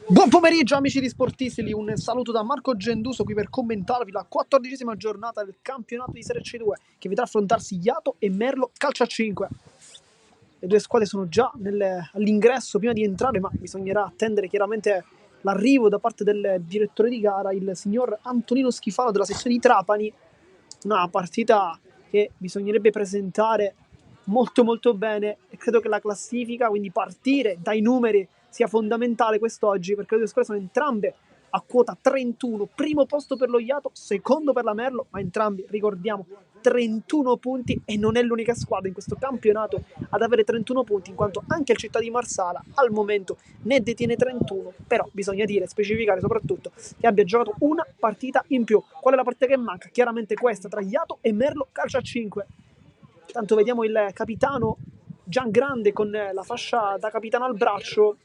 Buon pomeriggio amici di Sportissili, un saluto da Marco Genduso qui per commentarvi la 14ª giornata del campionato di Serie C2 che vedrà affrontarsi Iato e Merlo calcio a 5. Le due squadre sono già all'ingresso prima di entrare, ma bisognerà attendere chiaramente l'arrivo da parte del direttore di gara, il signor Antonino Schifano della sezione di Trapani. Una partita che bisognerebbe presentare molto molto bene e credo che la classifica, quindi partire dai numeri, sia fondamentale quest'oggi, perché le due squadre sono entrambe a quota 31, primo posto per lo Iato, secondo per la Merlo, ma entrambi, ricordiamo, 31 punti e non è l'unica squadra in questo campionato ad avere 31 punti, in quanto anche il Città di Marsala al momento ne detiene 31, però bisogna dire, specificare soprattutto che abbia giocato una partita in più. Qual è la partita che manca? Chiaramente questa tra Iato e Merlo calcio a 5. Tanto vediamo il capitano Gian Grande con la fascia da capitano al braccio.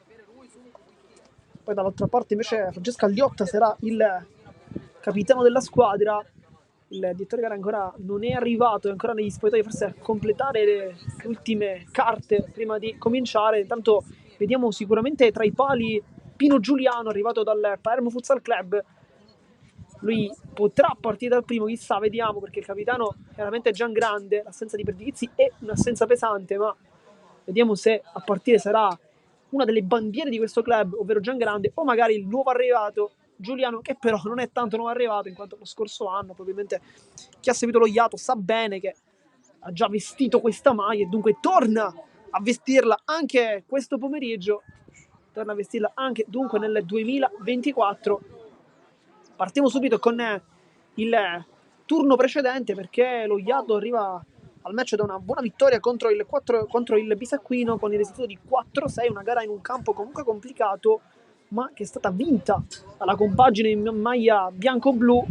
Poi dall'altra parte invece Francesca Liotta sarà il capitano della squadra. Il direttore gara ancora non è arrivato, è ancora negli spogliatoi forse a completare le ultime carte prima di cominciare. Intanto vediamo sicuramente tra i pali Pino Giuliano, arrivato dal Palermo Futsal Club. Lui potrà partire dal primo, chissà, vediamo, perché il capitano chiaramente è Gian Grande, l'assenza di Perdichizzi è un'assenza pesante, ma vediamo se a partire sarà una delle bandiere di questo club, ovvero Gian Grande, o magari il nuovo arrivato Giuliano, che però non è tanto nuovo arrivato, in quanto lo scorso anno probabilmente chi ha seguito lo Iato sa bene che ha già vestito questa maglia e dunque torna a vestirla anche questo pomeriggio, torna a vestirla anche dunque nel 2024. Partiamo subito con il turno precedente, perché lo Iato arriva al match da una buona vittoria contro il Bisacquino con il risultato di 4-6, una gara in un campo comunque complicato, ma che è stata vinta dalla compagine in maglia bianco-blu.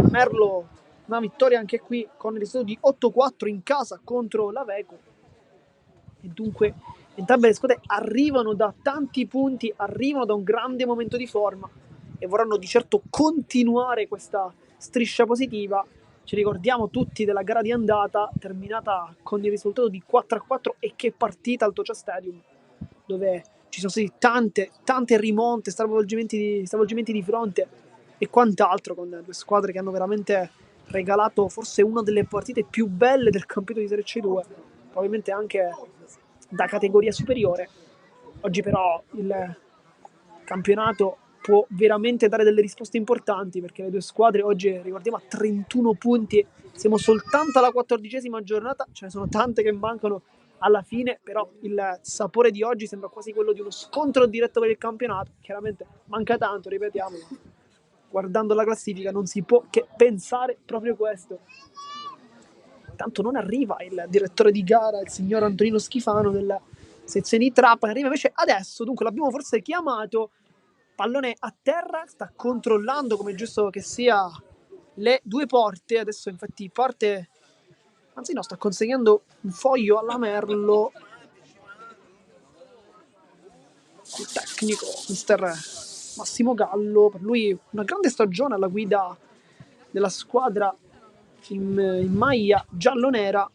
Merlo, una vittoria anche qui con il risultato di 8-4 in casa contro l'Aveco. E dunque entrambe le squadre arrivano da tanti punti, arrivano da un grande momento di forma e vorranno di certo continuare questa striscia positiva. Ci ricordiamo tutti della gara di andata terminata con il risultato di 4-4 e che partita al Tocia Stadium, dove ci sono stati tante rimonte, stravolgimenti di fronte e quant'altro, con due squadre che hanno veramente regalato forse una delle partite più belle del campionato di Serie C2, probabilmente anche da categoria superiore. Oggi però il campionato può veramente dare delle risposte importanti, perché le due squadre oggi, ricordiamo, a 31 punti, siamo soltanto alla 14ª giornata, ce ne sono tante che mancano alla fine, però il sapore di oggi sembra quasi quello di uno scontro diretto per il campionato. Chiaramente manca tanto, ripetiamo, guardando la classifica non si può che pensare proprio questo. Tanto non arriva il direttore di gara, il signor Antonino Schifano della sezione di Trapani, arriva invece adesso, dunque l'abbiamo forse chiamato, pallone a terra, sta controllando come è giusto che sia le due porte, adesso infatti parte, anzi no, sta consegnando un foglio alla Merlo, il tecnico, mister Massimo Gallo, per lui una grande stagione alla guida della squadra in maglia giallo-nera,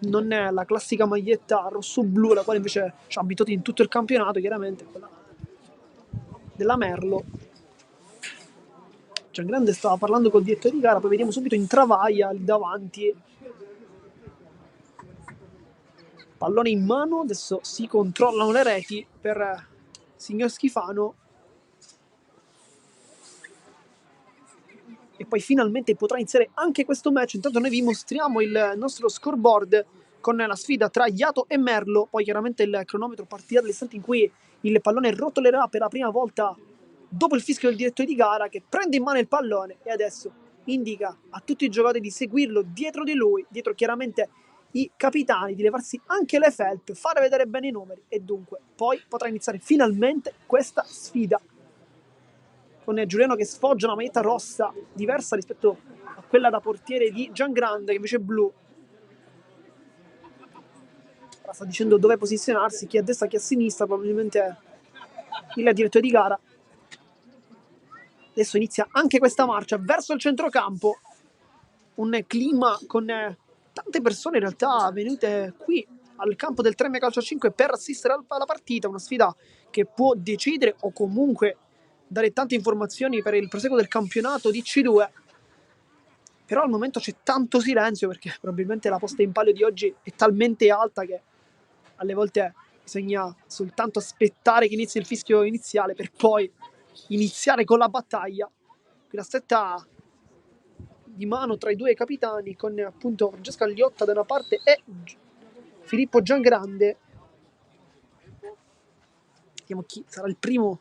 non è la classica maglietta rosso-blu, la quale invece ci ha abituati in tutto il campionato, chiaramente, quella della Merlo. Gian Grande stava parlando col direttore di gara, poi vediamo subito in travaglia lì davanti. Pallone in mano, adesso si controllano le reti per signor Schifano. E poi finalmente potrà iniziare anche questo match. Intanto noi vi mostriamo il nostro scoreboard con la sfida tra Iato e Merlo, poi chiaramente il cronometro partirà dall'istante in cui il pallone rotolerà per la prima volta dopo il fischio del direttore di gara, che prende in mano il pallone e adesso indica a tutti i giocatori di seguirlo dietro di lui, dietro chiaramente i capitani, di levarsi anche le felpe, fare vedere bene i numeri e dunque poi potrà iniziare finalmente questa sfida con Giuliano che sfoggia una maglietta rossa diversa rispetto a quella da portiere di Gian Grande, che invece è blu. Ora sta dicendo dove posizionarsi, chi a destra, chi a sinistra, probabilmente il direttore di gara. Adesso inizia anche questa marcia verso il un clima con tante persone in realtà venute qui al campo del Tremia Calcio a 5 per assistere alla partita, una sfida che può decidere o comunque dare tante informazioni per il proseguo del campionato di C2. Però al momento c'è tanto silenzio perché probabilmente la posta in palio di oggi è talmente alta che alle volte bisogna soltanto aspettare che inizi il fischio iniziale per poi iniziare con la battaglia. Qui la stretta di mano tra i due capitani con appunto Francesco Agliotta da una parte e Filippo Giangrande. Vediamo chi sarà il primo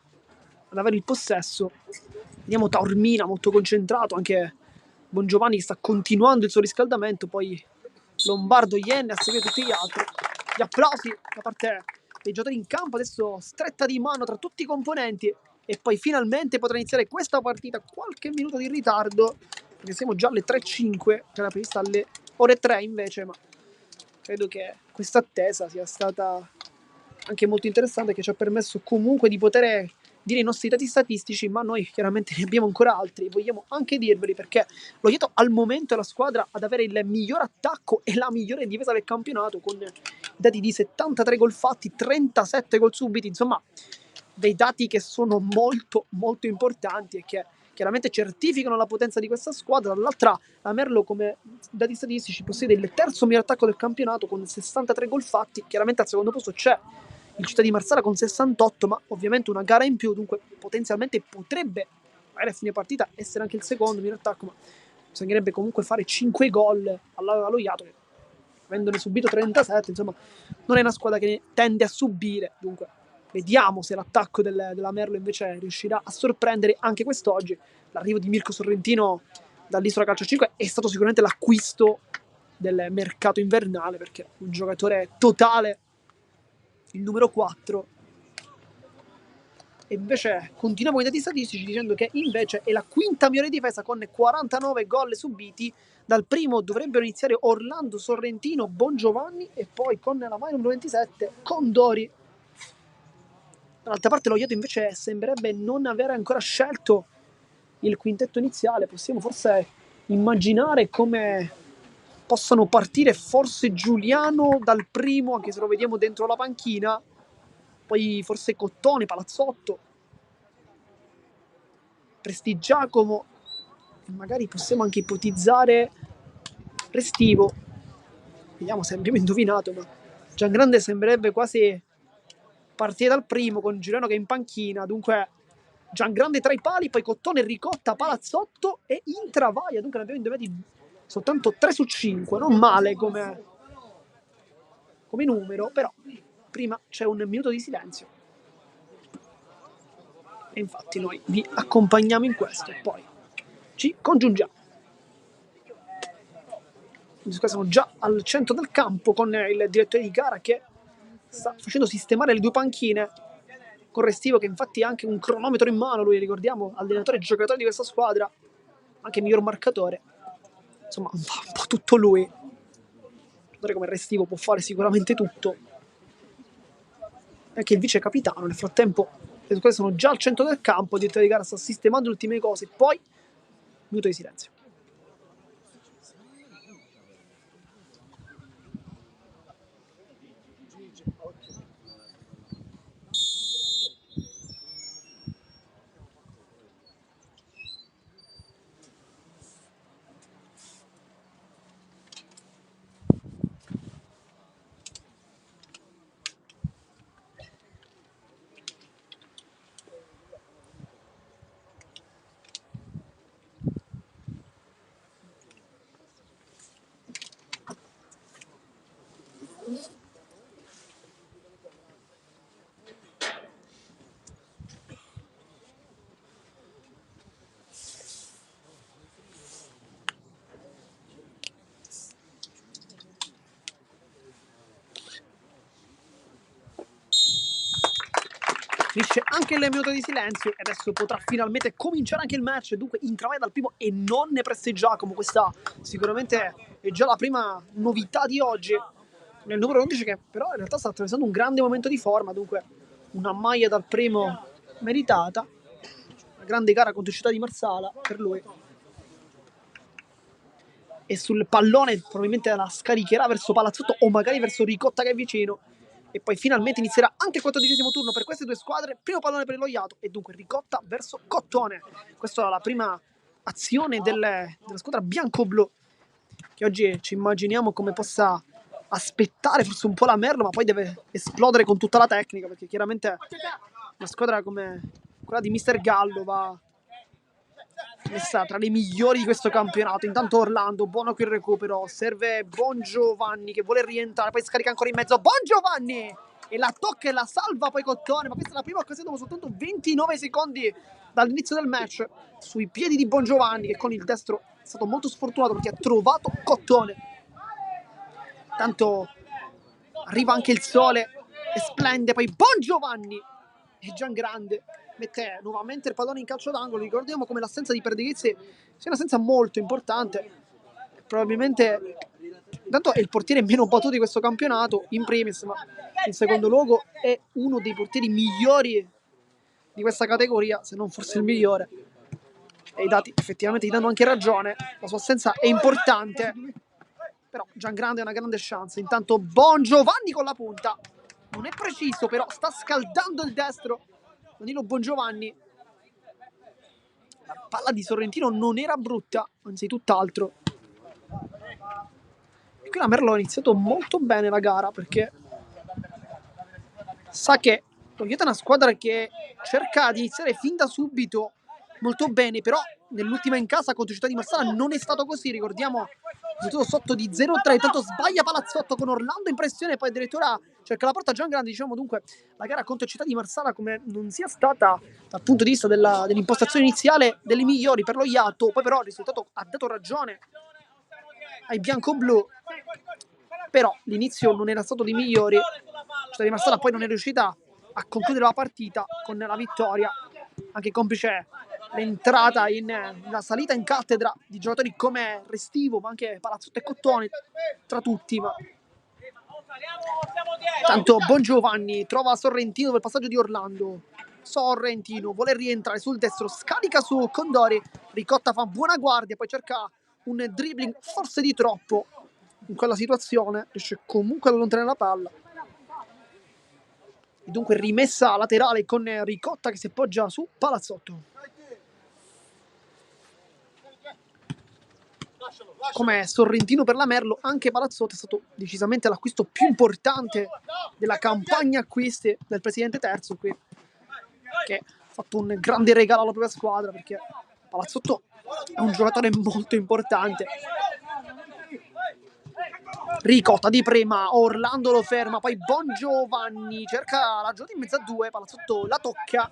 ad avere il possesso. Vediamo Taormina molto concentrato, anche Bongiovanni che sta continuando il suo riscaldamento, poi Lombardo, Ienne a seguire tutti gli altri. Gli applausi da parte dei giocatori in campo, adesso stretta di mano tra tutti i componenti e poi finalmente potrà iniziare questa partita. Qualche minuto di ritardo perché siamo già alle 3:05, che era prevista alle ore 3 invece, ma credo che questa attesa sia stata anche molto interessante, che ci ha permesso comunque di poter dire i nostri dati statistici, ma noi chiaramente ne abbiamo ancora altri, vogliamo anche dirveli perché lo Jeto al momento è la squadra ad avere il miglior attacco e la migliore difesa del campionato, con dati di 73 gol fatti, 37 gol subiti, insomma dei dati che sono molto molto importanti e che chiaramente certificano la potenza di questa squadra. Dall'altra la Merlo come dati statistici possiede il terzo miglior attacco del campionato con 63 gol fatti, chiaramente al secondo posto c'è il Città di Marsala con 68, ma ovviamente una gara in più, dunque potenzialmente potrebbe magari a fine partita essere anche il secondo miglior attacco, ma bisognerebbe comunque fare 5 gol allo Iato, che avendone subito 37, insomma non è una squadra che tende a subire, dunque vediamo se l'attacco della Merlo invece riuscirà a sorprendere anche quest'oggi. L'arrivo di Mirko Sorrentino dall'Isola Calcio 5 è stato sicuramente l'acquisto del mercato invernale, perché un giocatore totale, il numero 4. E invece continuiamo con i dati statistici dicendo che invece è la quinta migliore difesa con 49 gol subiti. Dal primo dovrebbero iniziare Orlando, Sorrentino, Bongiovanni e poi con la maglia numero 27 Condori. Dall'altra parte lo Ioto invece sembrerebbe non aver ancora scelto il quintetto iniziale. Possiamo forse immaginare come possano partire forse Giuliano dal primo, anche se lo vediamo dentro la panchina, poi forse Cottone, Palazzotto, Prestigiacomo e magari possiamo anche ipotizzare Restivo. Vediamo se abbiamo indovinato, ma Giangrande sembrerebbe quasi partire dal primo con Giuliano che è in panchina, dunque Giangrande tra i pali, poi Cottone, Ricotta, Palazzotto e Intravaglia, dunque ne abbiamo indovinati soltanto 3 su 5, non male come numero, però prima c'è un minuto di silenzio e infatti noi vi accompagniamo in questo e poi ci congiungiamo. Siamo già al centro del campo con il direttore di gara che sta facendo sistemare le due panchine con Restivo, che infatti ha anche un cronometro in mano, lui ricordiamo allenatore e giocatore di questa squadra, anche miglior marcatore, insomma un po' tutto lui. Come Restivo può fare sicuramente tutto, anche il vice capitano. Nel frattempo le squadre sono già al centro del campo, il direttore di gara sta sistemando le ultime cose, poi minuto di silenzio. Finisce anche il minuto di silenzio e adesso potrà finalmente cominciare anche il match, dunque Intravaglia dal primo e non ne Prestigiacomo. Questa sicuramente è già la prima novità di oggi nel numero 11, che però in realtà sta attraversando un grande momento di forma, dunque una maglia dal primo meritata, una grande gara contro Città di Marsala per lui. e sul pallone probabilmente la scaricherà verso Palazzotto o magari verso Ricotta che è vicino, e poi finalmente inizierà anche il 14° turno per queste due squadre. Primo pallone per lo Iato e dunque Ricotta verso Cottone. Questa è la prima azione della squadra bianco-blu, che oggi ci immaginiamo come possa aspettare forse un po' la Merlo, ma poi deve esplodere con tutta la tecnica, perché chiaramente una squadra come quella di Mister Gallo va messa tra le migliori di questo campionato. Intanto Orlando, buono qui il recupero, serve Bongiovanni che vuole rientrare, poi scarica ancora in mezzo Bongiovanni e la tocca e la salva poi Cottone, ma questa è la prima occasione dopo soltanto 29 secondi dall'inizio del match, sui piedi di Bongiovanni, che con il destro è stato molto sfortunato perché ha trovato Cottone. Tanto arriva anche il sole e splende poi Bongiovanni e Giangrande mette nuovamente il pallone in calcio d'angolo. Ricordiamo come l'assenza di Perdighizzi sia un'assenza molto importante, probabilmente intanto è il portiere meno battuto di questo campionato in primis, ma in secondo luogo è uno dei portieri migliori di questa categoria, se non forse il migliore, e i dati effettivamente gli danno anche ragione. La sua assenza è importante, però Giangrande è una grande chance. Intanto Bongiovanni con la punta, non è preciso però sta scaldando il destro Danilo Bongiovanni. La palla di Sorrentino non era brutta, anzi tutt'altro. E qui la Merlo ha iniziato molto bene la gara, perché sa che Toglietta è una squadra che cerca di iniziare fin da subito molto bene, però nell'ultima in casa contro Città di Marsala non è stato così. Ricordiamo tutto sotto di 0-3, intanto sbaglia Palazzotto con Orlando in pressione, poi addirittura cerca la porta Giangrande. Diciamo dunque la gara contro Città di Marsala come non sia stata dal punto di vista dell'impostazione iniziale delle migliori per lo Iato, poi però il risultato ha dato ragione ai bianco-blu, però l'inizio non era stato dei migliori. Città di Marsala poi non è riuscita a concludere la partita con la vittoria, anche complice l'entrata la salita in cattedra di giocatori come Restivo, ma anche Palazzotto e Cottone tra tutti. Ma tanto Bongiovanni trova Sorrentino per il passaggio di Orlando. Sorrentino vuole rientrare sul destro, scarica su Condori, Ricotta fa buona guardia, poi cerca un dribbling forse di troppo in quella situazione, riesce comunque ad allontanare la palla. E dunque rimessa laterale con Ricotta che si appoggia su Palazzotto. Come Sorrentino per la Merlo, anche Palazzotto è stato decisamente l'acquisto più importante della campagna acquisti del presidente Terzo qui, che ha fatto un grande regalo alla propria squadra, perché Palazzotto è un giocatore molto importante. Ricotta di prima, Orlando lo ferma, poi Bongiovanni cerca la giocata in mezzo a due, Palazzotto la tocca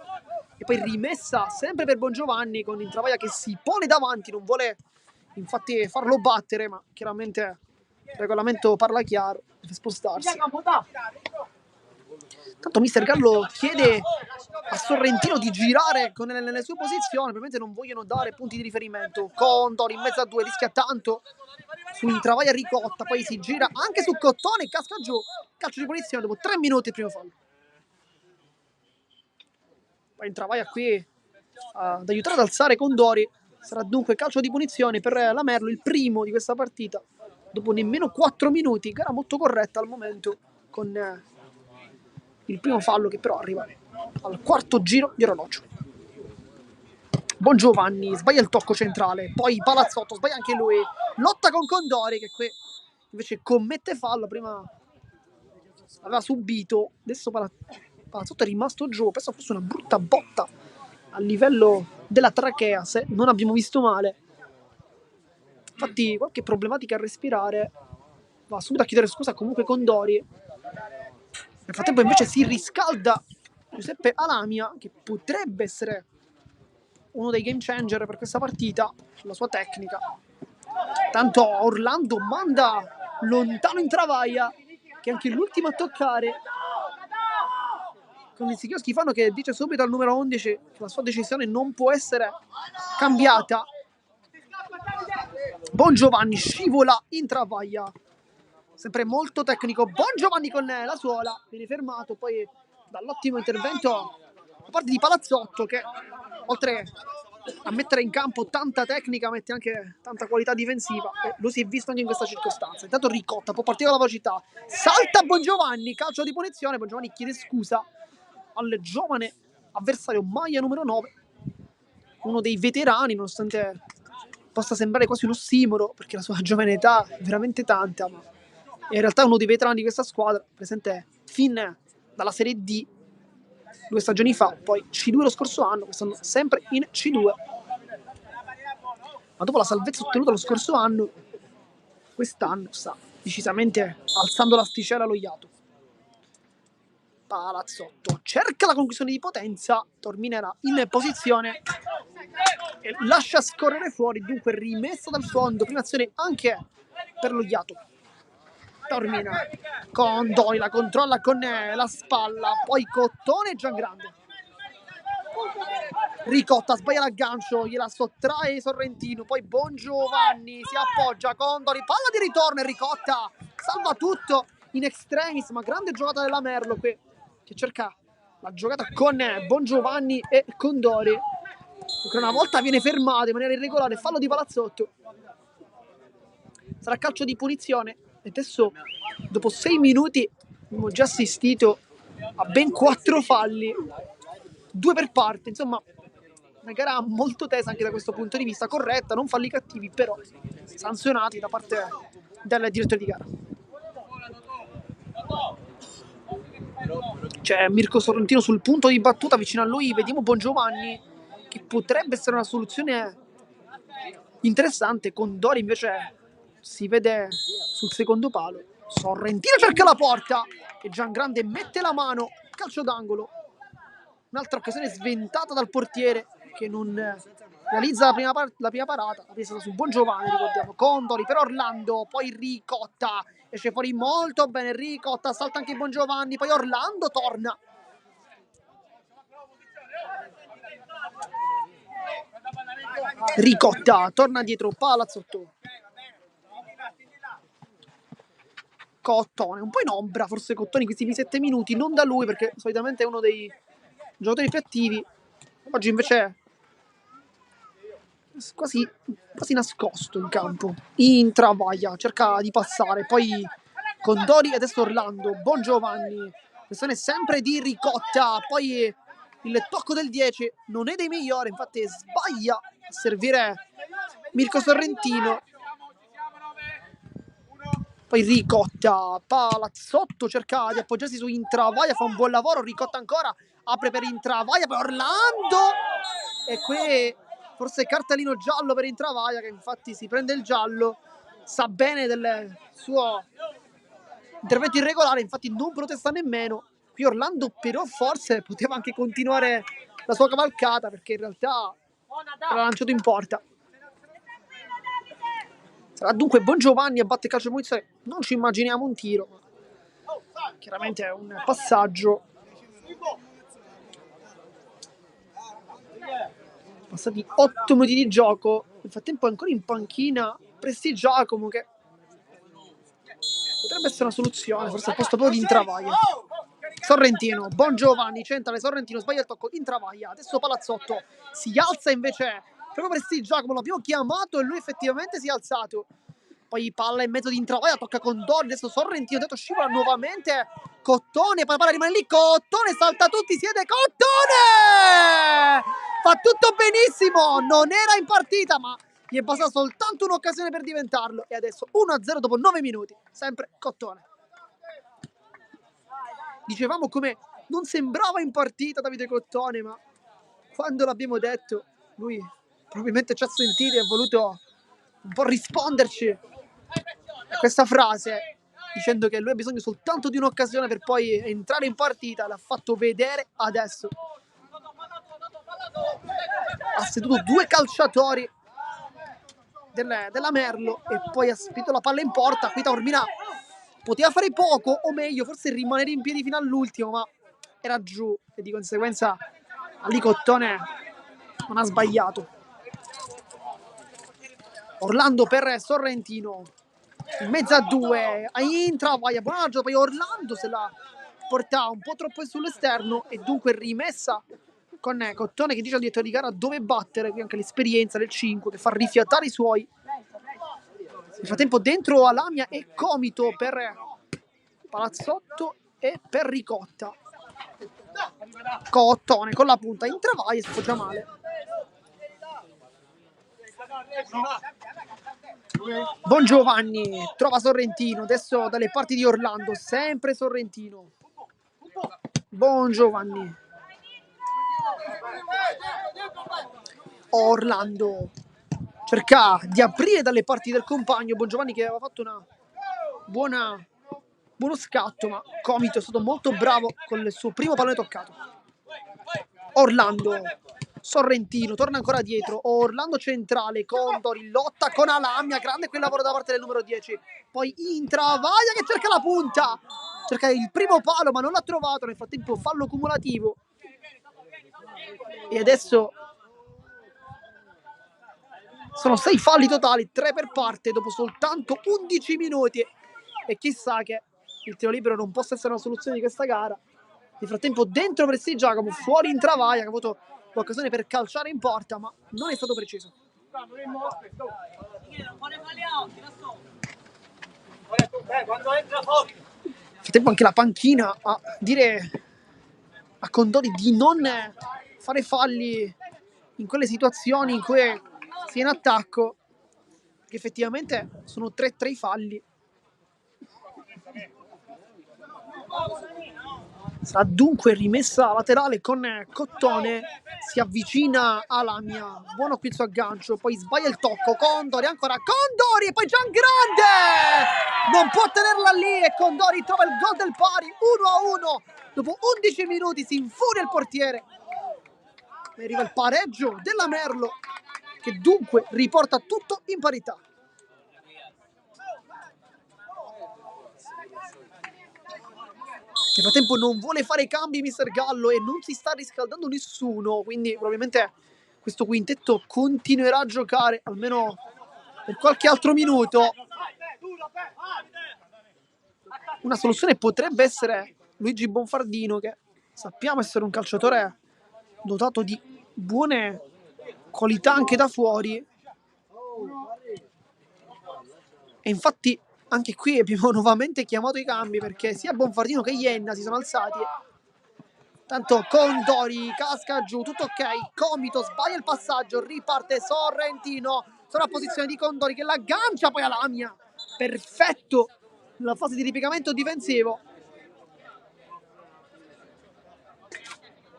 e poi rimessa sempre per Bongiovanni con Intravaglia che si pone davanti, non vuole infatti farlo battere, ma chiaramente il regolamento parla chiaro, deve spostarsi. Tanto Mister Gallo chiede a Sorrentino di girare nelle sue posizioni, probabilmente non vogliono dare punti di riferimento. Condor in mezzo a due, rischia tanto su Intravaglia Ricotta, poi si gira anche su Cottone e casca giù. Calcio di punizione dopo 3 minuti il primo fallo. Poi Intravaglia qui ad aiutare ad alzare Condori. Sarà dunque calcio di punizione per la Merlo, il primo di questa partita dopo nemmeno 4 minuti. Gara molto corretta al momento, con il primo fallo che però arriva al quarto giro di orologio. Bongiovanni sbaglia il tocco centrale, poi Palazzotto sbaglia anche lui, lotta con Condori che qui invece commette fallo. Prima aveva subito, adesso Palazzotto è rimasto giù, penso fosse una brutta botta a livello della trachea, se non abbiamo visto male. Infatti qualche problematica a respirare, va subito a chiedere scusa comunque Condori. Nel frattempo invece si riscalda Giuseppe Alamia, che potrebbe essere uno dei game changer per questa partita, la sua tecnica. Tanto Orlando manda lontano Intravaglia, che è anche l'ultimo a toccare, con il Sichio Schifano che dice subito al numero 11 che la sua decisione non può essere cambiata. Bongiovanni scivola Intravaglia, sempre molto tecnico. Bongiovanni con la suola, viene fermato poi dall'ottimo intervento da parte di Palazzotto, che oltre a mettere in campo tanta tecnica, mette anche tanta qualità difensiva e lo si è visto anche in questa circostanza. Intanto Ricotta può partire con la velocità, salta Bongiovanni, calcio di punizione, Bongiovanni chiede scusa al giovane avversario, maglia numero 9, uno dei veterani, nonostante possa sembrare quasi un ossimoro perché la sua giovane età è veramente tanta, ma in realtà è uno dei veterani di questa squadra, presente fin dalla Serie D 2 stagioni fa, poi C2 lo scorso anno, quest'anno sempre in C2. Ma dopo la salvezza ottenuta lo scorso anno, quest'anno sta decisamente alzando l'asticella allo Iato. Palazzotto cerca la conclusione di potenza, Torminera in posizione e lascia scorrere fuori, dunque rimessa dal fondo, prima azione anche per lo Iato. Tormina con Doi, la controlla con la spalla, poi Cottone e Giangrande. Ricotta sbaglia l'aggancio, gliela sottrae Sorrentino, poi Bongiovanni si appoggia con Dori, palla di ritorno e Ricotta salva tutto in extremis, ma grande giocata della Merlo qui, che cerca la giocata con Bongiovanni e con Dori. Ancora una volta viene fermato in maniera irregolare, fallo di Palazzotto. Sarà calcio di punizione e adesso dopo 6 minuti abbiamo già assistito a ben 4 falli, 2 per parte, insomma una gara molto tesa anche da questo punto di vista, corretta, non falli cattivi, però sanzionati da parte del direttore di gara. C'è Mirko Sorrentino sul punto di battuta, vicino a lui vediamo Bongiovanni, che potrebbe essere una soluzione interessante, con Dori invece si vede sul secondo palo. Sorrentino cerca la porta e Giangrande mette la mano, calcio d'angolo. Un'altra occasione sventata dal portiere che non realizza la prima parata, la presa su Bongiovanni, ricordiamo, Condoli per Orlando, poi Ricotta, esce fuori molto bene Ricotta, salta anche Bongiovanni, poi Orlando torna. Ricotta torna dietro Palazzotto. Cottone, un po' in ombra forse Cottone in questi 7 minuti, non da lui perché solitamente è uno dei giocatori più attivi, oggi invece è quasi nascosto in campo, in travaglia, cerca di passare, poi con Dori e adesso Orlando, Bongiovanni, questione sempre di Ricotta, poi il tocco del 10 non è dei migliori, infatti sbaglia a servire Mirko Sorrentino. Poi Ricotta, Palazzotto cerca di appoggiarsi su Intravaglia, fa un buon lavoro, Ricotta ancora, apre per Intravaglia, poi Orlando, e qui forse cartellino giallo per Intravaglia, che infatti si prende il giallo, sa bene del suo intervento irregolare, infatti non protesta nemmeno. Qui Orlando però forse poteva anche continuare la sua cavalcata, perché in realtà l'ha lanciato in porta. Sarà dunque Bongiovanni a batte calcio di punizione, non ci immaginiamo un tiro, ma chiaramente è un passaggio. Passati 8 minuti di gioco, nel frattempo è ancora in panchina Prestigiacomo, che potrebbe essere una soluzione, forse al posto proprio di Intravaglia. Sorrentino, Bongiovanni, centrale, Sorrentino, sbaglia il tocco, Intravaglia, adesso Palazzotto, si alza invece proprio Prestigiacomo, l'abbiamo chiamato e lui effettivamente si è alzato. Poi palla in mezzo di Intravaglia, tocca con Dori, adesso Sorrentino, detto scivola nuovamente Cottone, poi la palla rimane lì, Cottone salta tutti, siede Cottone! Fa tutto benissimo, non era in partita, ma gli è bastata soltanto un'occasione per diventarlo. E adesso 1-0 dopo 9 minuti, sempre Cottone. Dicevamo come non sembrava in partita Davide Cottone, ma quando l'abbiamo detto, lui probabilmente ci ha sentiti e ha voluto un po' risponderci a questa frase, dicendo che lui ha bisogno soltanto di un'occasione per poi entrare in partita. L'ha fatto vedere adesso. Ha seduto 2 calciatori della Merlo e poi ha spinto la palla in porta. Qui Taormina poteva fare poco, o meglio forse rimanere in piedi fino all'ultimo, ma era giù e di conseguenza lì Cottone non ha sbagliato. Orlando per Sorrentino, in mezzo a 2, Intravaglia, poi Orlando se la porta un po' troppo sull'esterno e dunque rimessa con Cottone che dice al direttore di gara dove battere, qui anche l'esperienza del 5 che fa rifiatare i suoi. Nel frattempo dentro Alamia e Comito per Palazzotto e per Ricotta. Cottone con la punta in travaglia e sfoggia male. Bongiovanni trova Sorrentino, adesso dalle parti di Orlando, sempre Sorrentino. Bongiovanni. Orlando cerca di aprire dalle parti del compagno. Bongiovanni che aveva fatto una buono scatto, ma Comito è stato molto bravo con il suo primo pallone toccato. Orlando, Sorrentino torna ancora dietro. Orlando centrale, Condori lotta con Alamia, grande quel lavoro da parte del numero 10. Poi in travaglia che cerca la punta, cerca il primo palo ma non l'ha trovato. Nel frattempo fallo cumulativo. E adesso sono 6 falli totali, 3 per parte dopo soltanto 11 minuti. E chissà che il tiro libero non possa essere una soluzione di questa gara. Nel frattempo dentro Presti Giacomo, fuori in travaglia, che ha avuto l'occasione per calciare in porta, ma non è stato preciso. Nel frattempo anche la panchina a dire a Condori di non fare falli in quelle situazioni in cui si è in attacco, che effettivamente sono 3-3 i falli. Sarà dunque rimessa laterale con Cottone, si avvicina a Lamia, buono qui il suo aggancio, poi sbaglia il tocco, Condori ancora, Condori e poi Giangrande! Non può tenerla lì e Condori trova il gol del pari, 1-1, dopo 11 minuti si infuria il portiere. E arriva il pareggio della Merlo, che dunque riporta tutto in parità. Nel frattempo non vuole fare cambi Mister Gallo e non si sta riscaldando nessuno, quindi probabilmente questo quintetto continuerà a giocare almeno per qualche altro minuto. Una soluzione potrebbe essere Luigi Bonfardino, che sappiamo essere un calciatore dotato di buone qualità anche da fuori. E infatti anche qui abbiamo nuovamente chiamato i cambi perché sia Bonfardino che Ienna si sono alzati. Tanto Condori casca giù, tutto ok. Comito sbaglia il passaggio, riparte Sorrentino. Sono a posizione di Condori che l'aggancia poi a Lamia. Perfetto nella fase di ripiegamento difensivo.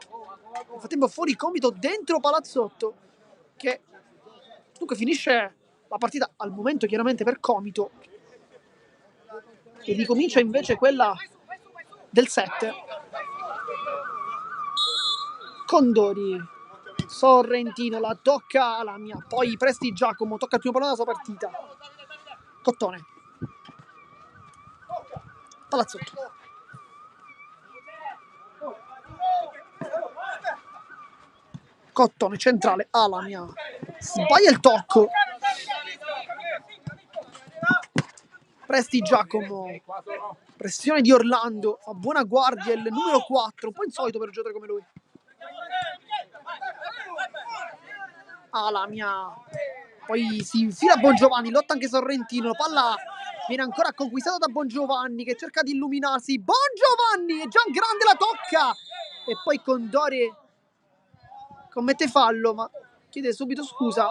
Nel frattempo fuori Comito dentro Palazzotto, che dunque finisce la partita al momento chiaramente per Comito. E ricomincia invece quella del 7. Condori, Sorrentino la tocca alla mia, poi Presti Giacomo tocca il primo pallone della sua partita. Cottone, Palazzotto, Cottone centrale, Alamia sbaglia il tocco. Presti Giacomo, pressione di Orlando, fa buona guardia il numero 4, un po' insolito per un giocatore come lui. Alamia, poi si infila Bongiovanni, lotta anche Sorrentino, palla viene ancora conquistata da Bongiovanni che cerca di illuminarsi. Bongiovanni, Giangrande la tocca e poi Condori commette fallo ma chiede subito scusa.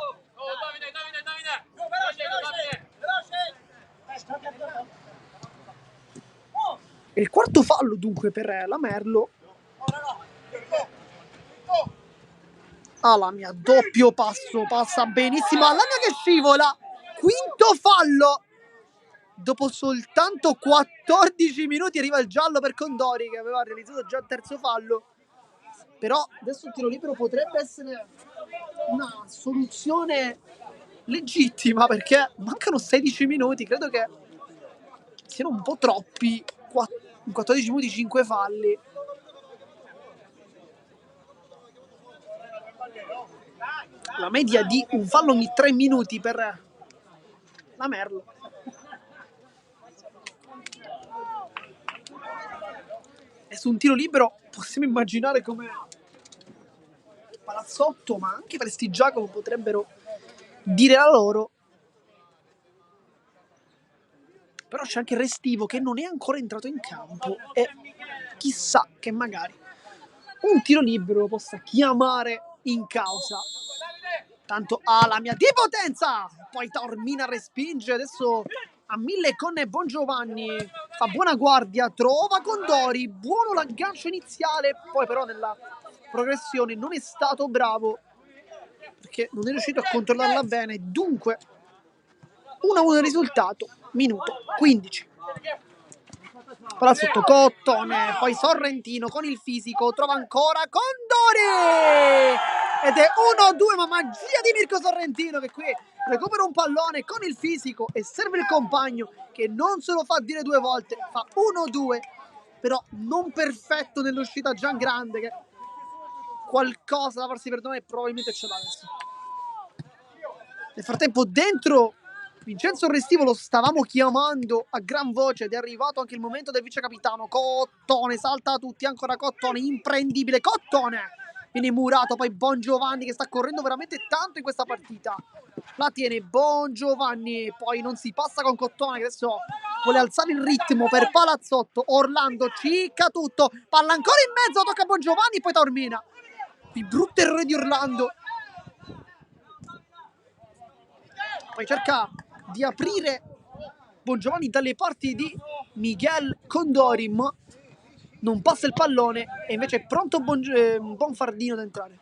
Il quarto fallo dunque per la Merlo. Alamia, doppio passo, passa benissimo Alamia che scivola, quinto fallo. Dopo soltanto 14 minuti arriva il giallo per Condori che aveva realizzato già il terzo fallo. Però adesso il tiro libero potrebbe essere una soluzione legittima perché mancano 16 minuti, credo che siano un po' troppi, in 14 minuti 5 falli. La media di un fallo ogni 3 minuti per la Merlo. E su un tiro libero possiamo immaginare come Palazzotto, ma anche Prestigiacomo potrebbero dire la loro. Però c'è anche Restivo che non è ancora entrato in campo e chissà che magari un tiro libero lo possa chiamare in causa. Tanto ha la mia di potenza, poi Taormina respinge, adesso a 1000 con Bongiovanni, fa buona guardia, trova Condori, buono l'aggancio iniziale, poi però nella progressione non è stato bravo perché non è riuscito a controllarla bene, dunque 1-1 il risultato, minuto 15. Palazzotto Cottone, poi Sorrentino con il fisico, trova ancora Condori! Ed è 1-2, ma magia di Mirko Sorrentino che qui recupera un pallone con il fisico e serve il compagno che non se lo fa dire due volte, fa 1-2, però non perfetto nell'uscita Giangrande che qualcosa da farsi perdonare probabilmente ce l'ha adesso. Nel frattempo dentro Vincenzo Restivo lo stavamo chiamando a gran voce ed è arrivato anche il momento del vice capitano. Cottone, salta a tutti, ancora Cottone, imprendibile, Cottone! Viene murato, poi Bongiovanni che sta correndo veramente tanto in questa partita. La tiene Bongiovanni, poi non si passa con Cottone che adesso vuole alzare il ritmo per Palazzotto. Orlando cicca tutto, palla ancora in mezzo, tocca a Bongiovanni, poi Taormina. Il brutto errore di Orlando. Poi cerca di aprire Bongiovanni dalle parti di Miguel Condori, ma non passa il pallone e invece è pronto Bonfardino ad entrare.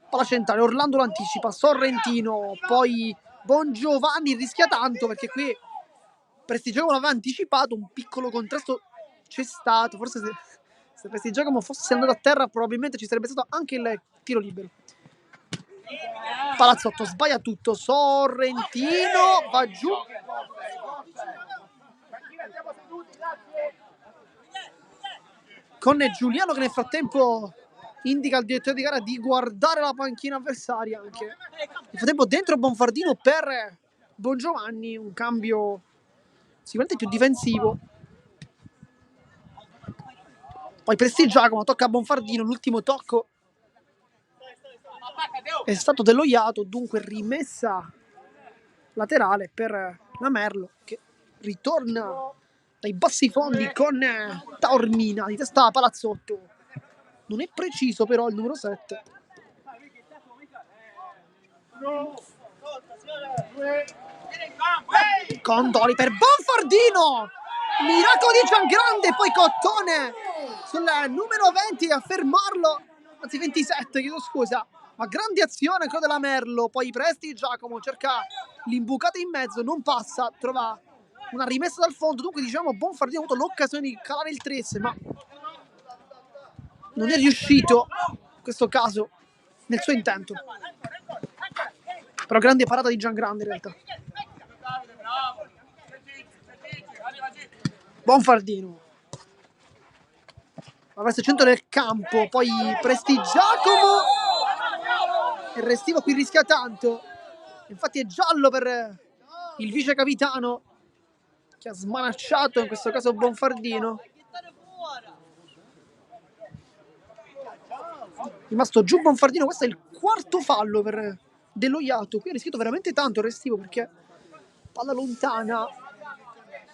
Palla centrale, Orlando lo anticipa, Sorrentino, poi Bongiovanni rischia tanto perché qui Prestigiacomo l'aveva anticipato, un piccolo contrasto c'è stato, forse se Prestigiacomo fosse andato a terra probabilmente ci sarebbe stato anche il tiro libero. Palazzotto sbaglia tutto, Sorrentino va giù. Con Giuliano che nel frattempo indica al direttore di gara di guardare la panchina avversaria anche. Nel frattempo dentro Bonfardino per Bongiovanni, un cambio sicuramente più difensivo. Poi Prestigiacomo tocca a Bonfardino, l'ultimo tocco è stato deloiato, dunque rimessa laterale per la Merlo che ritorna dai bassi fondi con Taormina di testa a Palazzotto. Non è preciso però il numero 7. Condori per Bonfardino, miracolo di Giangrande, poi Cottone sul numero 20 a fermarlo, anzi 27, chiedo scusa, ma grande azione quella della Merlo. Poi Prestigiacomo cerca l'imbucata in mezzo, non passa, trova una rimessa dal fondo, dunque diciamo Bonfardino ha avuto l'occasione di calare il 3, ma non è riuscito in questo caso nel suo intento. Però grande parata di Giangrande in realtà. Bonfardino va verso il centro del campo, poi Prestigiacomo e Restivo qui rischia tanto, infatti è giallo per il vice capitano che ha smanacciato in questo caso Bonfardino. Rimasto giù Bonfardino, questo è il quarto fallo per Deloiato. Qui ha rischiato veramente tanto il Restivo perché palla lontana,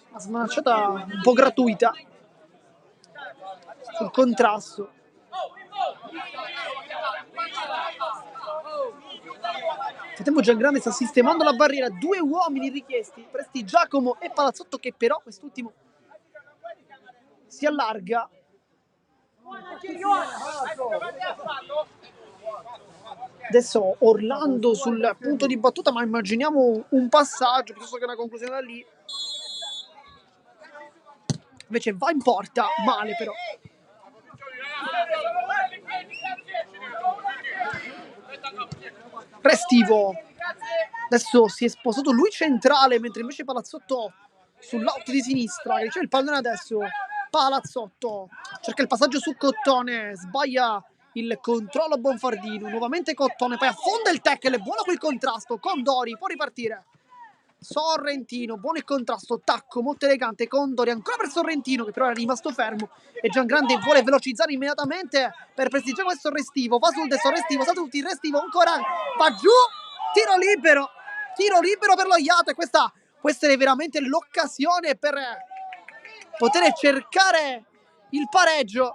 una smanacciata un po' gratuita sul contrasto. Nel frattempo Giangrande sta sistemando la barriera, 2 uomini richiesti, Prestigiacomo e Palazzotto che però quest'ultimo si allarga. Adesso Orlando sul punto di battuta, ma immaginiamo un passaggio piuttosto che una conclusione da lì. Invece va in porta, male però. Restivo. Adesso si è spostato lui centrale, mentre invece Palazzotto sull'out di sinistra. Che riceve il pallone adesso. Palazzotto cerca il passaggio su Cottone, sbaglia il controllo Bonfardino, nuovamente Cottone, poi affonda il tackle, buono quel contrasto, Condori può ripartire, Sorrentino, buono il contrasto, tacco molto elegante, Condori ancora per Sorrentino che però è rimasto fermo e Giangrande vuole velocizzare immediatamente per prestigiare questo Restivo, va sul destro Restivo, salta tutti, Restivo ancora, va giù, tiro libero per lo Iato e questa può essere veramente l'occasione per poter cercare il pareggio.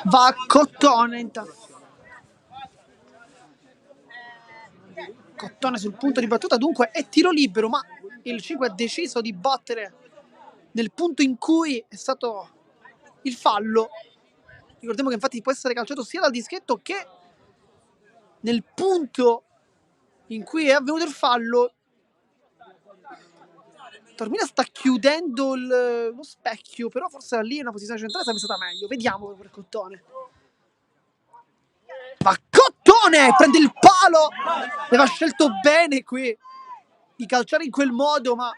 Va Cottone intanto. Cottone sul punto di battuta dunque è tiro libero, ma il 5 ha deciso di battere nel punto in cui è stato il fallo. Ricordiamo che infatti può essere calciato sia dal dischetto che nel punto in cui è avvenuto il fallo. Taormina sta chiudendo lo specchio, però forse lì è una posizione centrale sarebbe stata meglio. Vediamo per Cottone. Ma Cottone prende il palo, aveva scelto bene qui di calciare in quel modo, ma è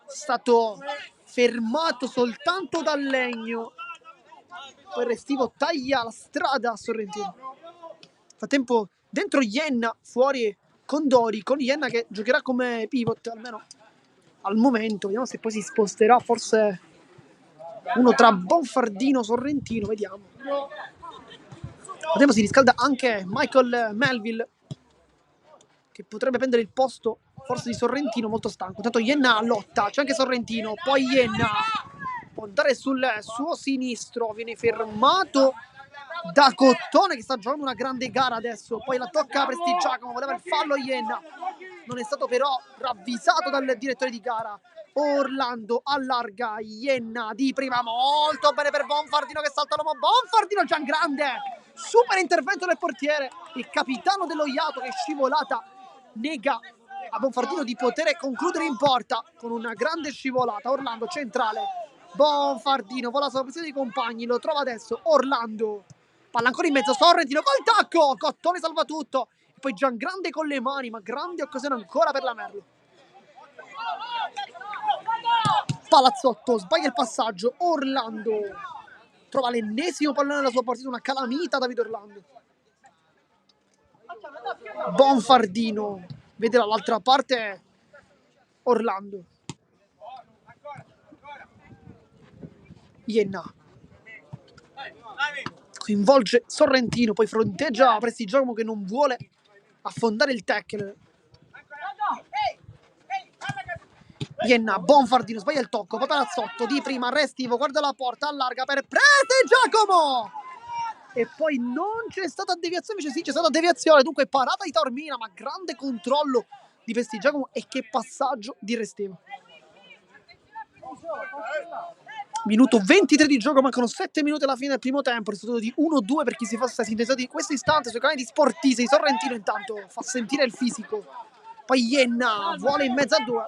stato fermato soltanto dal Legno. Poi Restivo taglia la strada a Sorrentino. Nel frattempo dentro Ienna, fuori Condori, con Ienna che giocherà come pivot almeno al momento. Vediamo se poi si sposterà forse uno tra Bonfardino e Sorrentino, vediamo. Vediamo si riscalda anche Michael Melville che potrebbe prendere il posto forse di Sorrentino, molto stanco. Intanto Ienna lotta, c'è anche Sorrentino, poi Ienna può andare sul suo sinistro, viene fermato da Cottone che sta giocando una grande gara adesso, poi la tocca Prestigiacomo, voleva il fallo Ienna, non è stato però ravvisato dal direttore di gara. Orlando allarga, Ienna di prima, molto bene per Bonfardino che salta l'uomo, Bonfardino Giangrande, super intervento del portiere, il capitano dello Iato che è scivolata nega a Bonfardino di poter concludere in porta con una grande scivolata. Orlando centrale, Bonfardino vola sulla posizione dei compagni, lo trova adesso Orlando, palla ancora in mezzo, Sorrentino col tacco, Cottone salva tutto e poi Giangrande con le mani, ma grande occasione ancora per la Merlo. Palazzotto sbaglia il passaggio, Orlando trova l'ennesimo pallone nella sua partita, una calamita Davide Orlando. Bonfardino vede dall'altra parte Orlando. Ienna coinvolge Sorrentino, poi fronteggia Prestigiacomo che non vuole affondare il tackle. Ienna, Bonfardino sbaglia il tocco, poi Palazzotto di prima, Restivo guarda la porta, allarga per Prestigiacomo e poi non c'è stata deviazione, invece sì c'è stata deviazione, dunque parata di Taormina, ma grande controllo di Prestigiacomo e che passaggio di Restivo. Minuto 23 di gioco, mancano 7 minuti alla fine del primo tempo, risultato di 1-2 per chi si fosse sintonizzato in questo istante sui canali di Sportisi. Sorrentino intanto fa sentire il fisico, poi Ienna vuole in mezzo a due,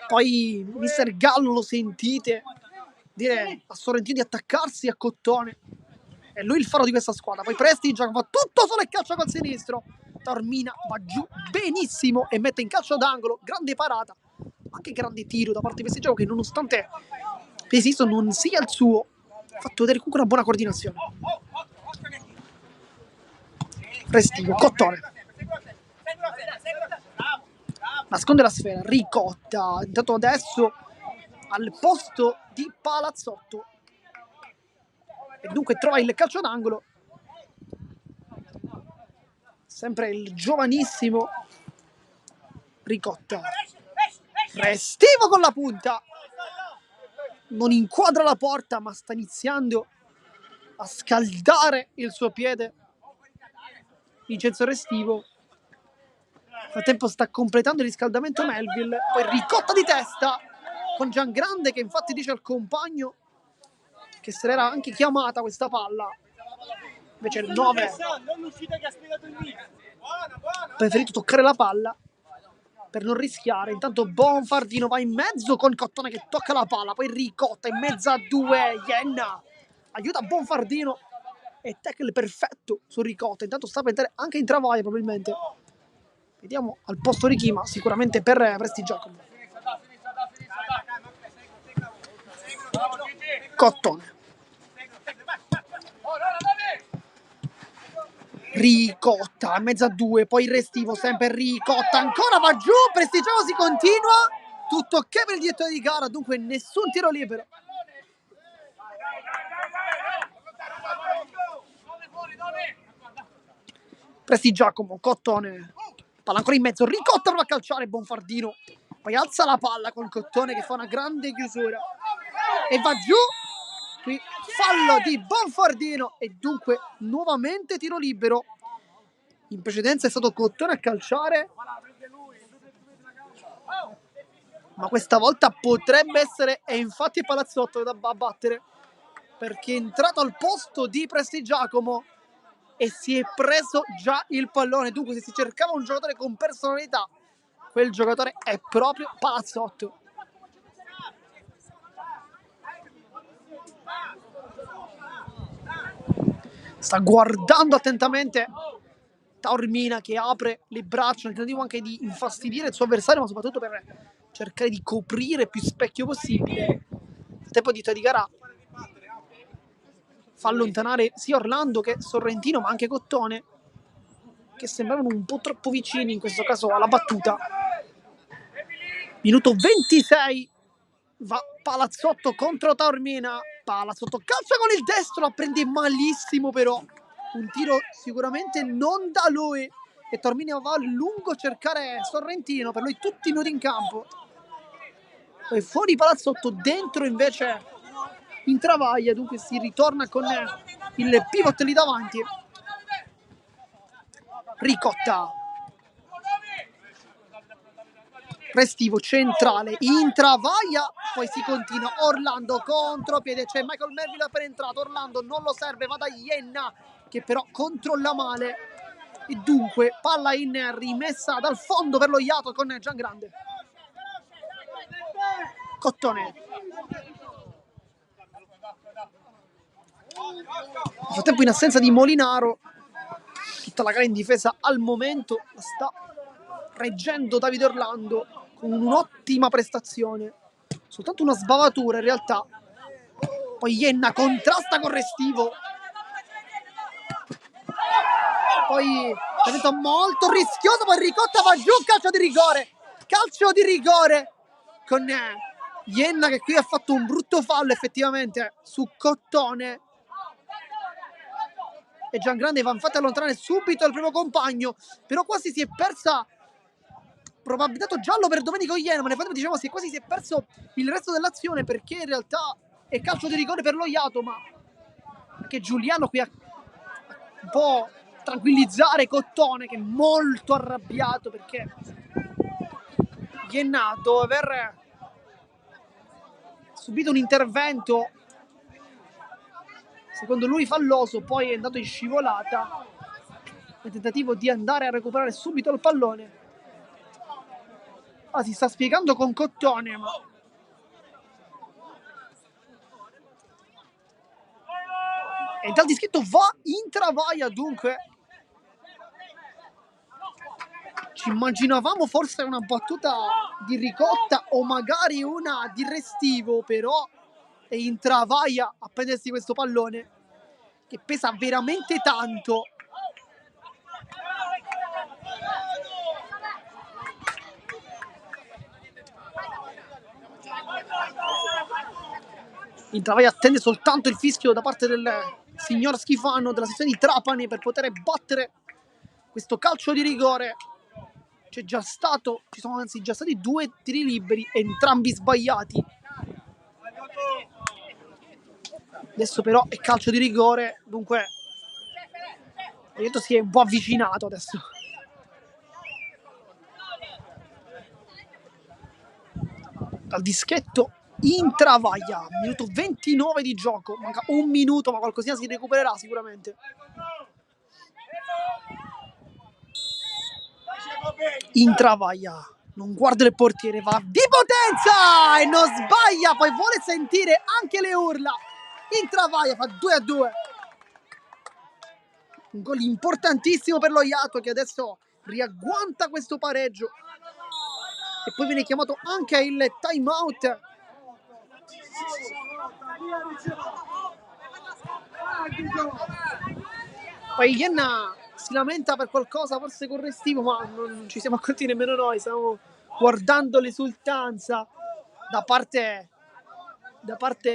poi mister Gallo lo sentite dire a Sorrentino di attaccarsi a Cottone, è lui il faro di questa squadra. Poi Prestigiacomo fa tutto solo e calcia col sinistro, Taormina va giù benissimo e mette in calcio d'angolo, grande parata, anche grande tiro da parte di Prestigiacomo che nonostante Pesisto non sia il suo ha fatto vedere comunque una buona coordinazione. Restivo, Cottone nasconde la sfera, Ricotta intanto adesso al posto di Palazzotto e dunque trova il calcio d'angolo, sempre il giovanissimo Ricotta. Restivo con la punta, non inquadra la porta ma sta iniziando a scaldare il suo piede Vincenzo Restivo. Nel frattempo sta completando il riscaldamento Melville, poi Ricotta di testa con Giangrande che infatti dice al compagno che se l'era anche chiamata questa palla, invece il 9 ha preferito toccare la palla per non rischiare. Intanto Bonfardino va in mezzo con Cottone che tocca la palla, poi Ricotta in mezzo a due, Ienna aiuta Bonfardino e tackle perfetto su Ricotta. Intanto sta per entrare anche in Travaia probabilmente. Vediamo al posto di chi, ma sicuramente per Prestigiacomo. Cottone. Ricotta a mezza 2, poi il restivo sempre Ricotta, ancora va giù, Prestigiacomo si continua, tutto ok per il direttore di gara, dunque nessun tiro libero. Prestigiacomo, Cottone, palla ancora in mezzo, Ricotta prova a calciare, Bonfardino, poi alza la palla con Cottone che fa una grande chiusura e va giù, qui fallo di Bonfardino e dunque nuovamente tiro libero. In precedenza è stato Cottone a calciare, ma questa volta potrebbe essere, e infatti Palazzotto da battere, perché è entrato al posto di Prestigiacomo e si è preso già il pallone. Dunque se si cercava un giocatore con personalità, quel giocatore è proprio Palazzotto. Sta guardando attentamente Taormina che apre le braccia nel tentativo anche di infastidire il suo avversario, ma soprattutto per cercare di coprire più specchio possibile. Il tempo di gara fa allontanare sia Orlando che Sorrentino, ma anche Cottone, che sembravano un po' troppo vicini in questo caso alla battuta. Minuto 26, va Palazzotto contro Taormina. Palazzotto calcia con il destro, la prende malissimo però. Un tiro sicuramente non da lui. E Taormina va a lungo a cercare Sorrentino, per lui tutti nudi in campo. Poi fuori Palazzotto, dentro invece in Travaglia, dunque si ritorna con il pivot lì davanti. Ricotta. Restivo centrale in Travaglia, poi si continua Orlando contropiede, c'è Michael Melville appena entrato, Orlando non lo serve, va da Ienna che però controlla male e dunque palla in rimessa dal fondo per lo Iato con Giangrande. Cottone. Nel frattempo in assenza di Molinaro, tutta la gara in difesa al momento sta reggendo Davide Orlando con un'ottima prestazione, soltanto una sbavatura in realtà. Poi Ienna contrasta con Restivo, poi è molto rischioso, poi Ricotta va giù, calcio di rigore con Ienna che qui ha fatto un brutto fallo effettivamente su Cottone e Giangrande va infatti a allontanare subito il primo compagno, però quasi si è persa probabilità giallo per Domenico Ienna, ma nel frattempo diciamo quasi si è perso il resto dell'azione perché in realtà è calcio di rigore per lo Iato, ma anche Giuliano qui a un po' tranquillizzare Cottone che è molto arrabbiato perché Ienna dopo aver subito un intervento secondo lui falloso, poi è andato in scivolata nel tentativo di andare a recuperare subito il pallone. Si sta spiegando con Cottone, ma e dal dischetto va in Travaglia, dunque ci immaginavamo forse una battuta di Ricotta o magari una di Restivo, però è in Travaglia a prendersi questo pallone che pesa veramente tanto. In Travaglia attende soltanto il fischio da parte del signor Schifano della sezione di Trapani per poter battere questo calcio di rigore. Ci sono anzi già stati 2 tiri liberi, entrambi sbagliati. Adesso però è calcio di rigore, dunque si è un po' avvicinato adesso. Dal dischetto in Travaglia, minuto 29 di gioco, manca un minuto ma qualcosina si recupererà sicuramente. In Travaglia, non guarda il portiere, va di potenza e non sbaglia, poi vuole sentire anche le urla. In Travaglia fa 2-2. Un gol importantissimo per lo Iato, che adesso riagguanta questo pareggio. E poi viene chiamato anche il time out. Poi Ienna si lamenta per qualcosa, forse con Restivo, ma non ci siamo accorti nemmeno noi. Stiamo guardando l'esultanza da parte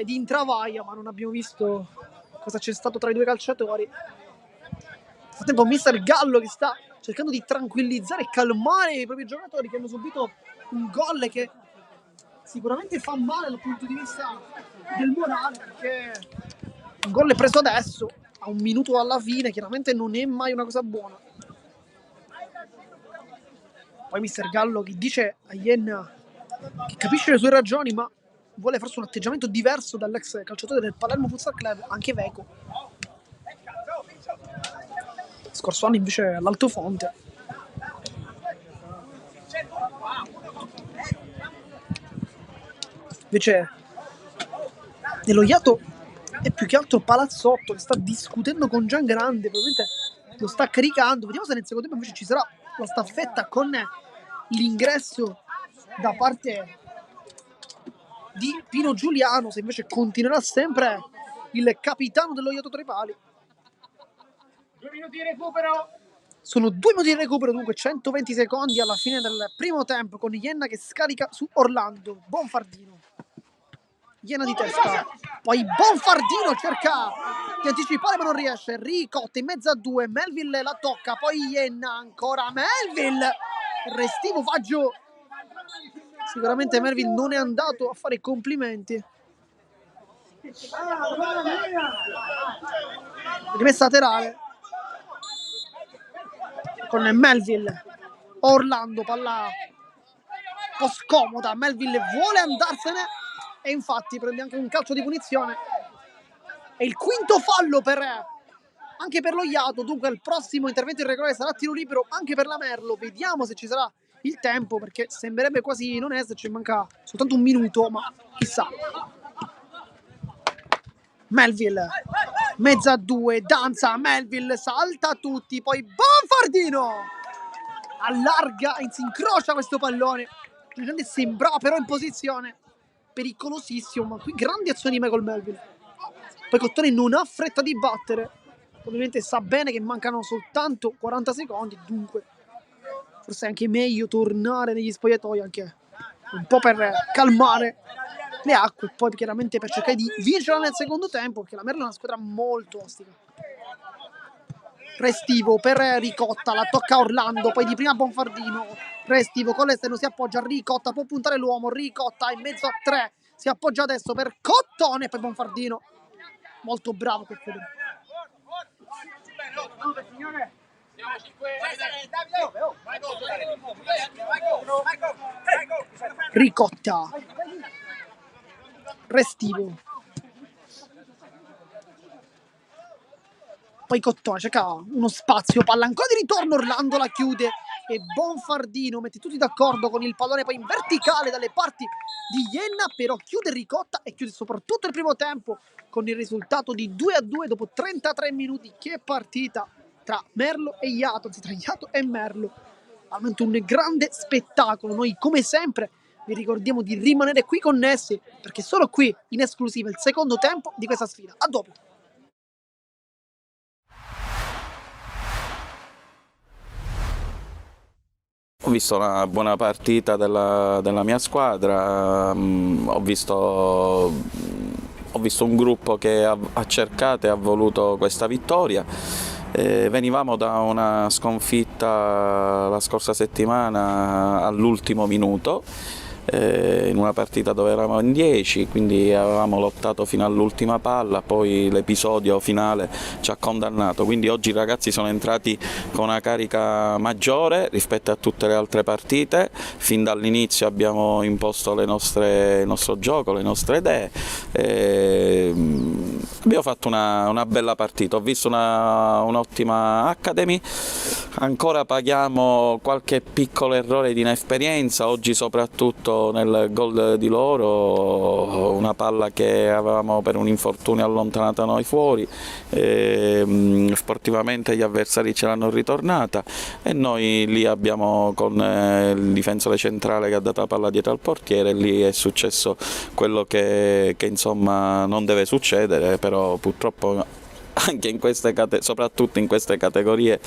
di Intravaglia, ma non abbiamo visto cosa c'è stato tra i due calciatori. Nel frattempo mister Gallo che sta cercando di tranquillizzare e calmare i propri giocatori, che hanno subito un gol che sicuramente fa male dal punto di vista del morale, perché un gol preso adesso, a un minuto alla fine, chiaramente non è mai una cosa buona. Poi mister Gallo che dice a Ienna che capisce le sue ragioni, ma vuole forse un atteggiamento diverso dall'ex calciatore del Palermo Futsal Club, anche Veco. Scorso anno invece all'Altofonte. Invece nello Iato è più che altro Palazzotto che sta discutendo con Giangrande, probabilmente lo sta caricando. Vediamo se nel secondo tempo invece ci sarà la staffetta con l'ingresso da parte di Pino Giuliano, se invece continuerà sempre il capitano dello Iato tra i pali. 2 minuti di recupero. Sono 2 minuti di recupero, dunque 120 secondi alla fine del primo tempo, con Ienna che scarica su Orlando. Bonfardino, Ienna di testa, poi Bonfardino cerca di anticipare ma non riesce. Ricotta in mezzo a due, Melville la tocca, poi Ienna, ancora Melville, Restivo va giù. Sicuramente Melville non è andato a fare complimenti. Rimessa laterale con Melville, Orlando, palla un po' scomoda, Melville vuole andarsene e infatti prende anche un calcio di punizione. È il quinto fallo anche per lo Iato, dunque il prossimo intervento irregolare sarà tiro libero anche per la Merlo. Vediamo se ci sarà il tempo, perché sembrerebbe quasi non esserci, manca soltanto un minuto, ma chissà. Melville, mezza a due, danza, Melville salta tutti, poi Bonfardino allarga e si incrocia questo pallone. Sembrava però in posizione, pericolosissimo, ma qui grandi azioni di Michael Melville. Poi Cottone non ha fretta di battere, ovviamente sa bene che mancano soltanto 40 secondi, dunque forse è anche meglio tornare negli spogliatoi, anche un po' per calmare le acque e poi chiaramente per cercare di vincere nel secondo tempo, perché la Merlo è una squadra molto ostica. Restivo per Ricotta, la tocca Orlando, poi di prima Bonfardino, Restivo con l'esterno si appoggia, Ricotta può puntare l'uomo, Ricotta in mezzo a tre, si appoggia adesso per Cottone e poi Bonfardino, molto bravo per Federico. Ricotta, Restivo, poi Cottone cerca uno spazio, palla ancora di ritorno, Orlando la chiude e Bonfardino mette tutti d'accordo con il pallone poi in verticale dalle parti di Ienna, però chiude Ricotta e chiude soprattutto il primo tempo con il risultato di 2-2 dopo 33 minuti. Che partita tra Merlo e Iato, anzi tra Iato e Merlo, veramente un grande spettacolo. Noi come sempre vi ricordiamo di rimanere qui connessi, perché solo qui in esclusiva il secondo tempo di questa sfida. A dopo. Ho visto una buona partita della mia squadra, ho visto un gruppo che ha cercato e ha voluto questa vittoria. Venivamo da una sconfitta la scorsa settimana all'ultimo minuto, in una partita dove eravamo in 10, quindi avevamo lottato fino all'ultima palla, poi l'episodio finale ci ha condannato, quindi oggi i ragazzi sono entrati con una carica maggiore rispetto a tutte le altre partite. Fin dall'inizio abbiamo imposto il nostro gioco, le nostre idee. Abbiamo fatto una bella partita, ho visto un'ottima Academy, ancora paghiamo qualche piccolo errore di inesperienza, oggi soprattutto nel gol di loro, una palla che avevamo per un infortunio allontanata noi fuori, sportivamente gli avversari ce l'hanno ritornata e noi lì abbiamo con il difensore centrale che ha dato la palla dietro al portiere, lì è successo quello che insomma non deve succedere, però purtroppo anche soprattutto in queste categorie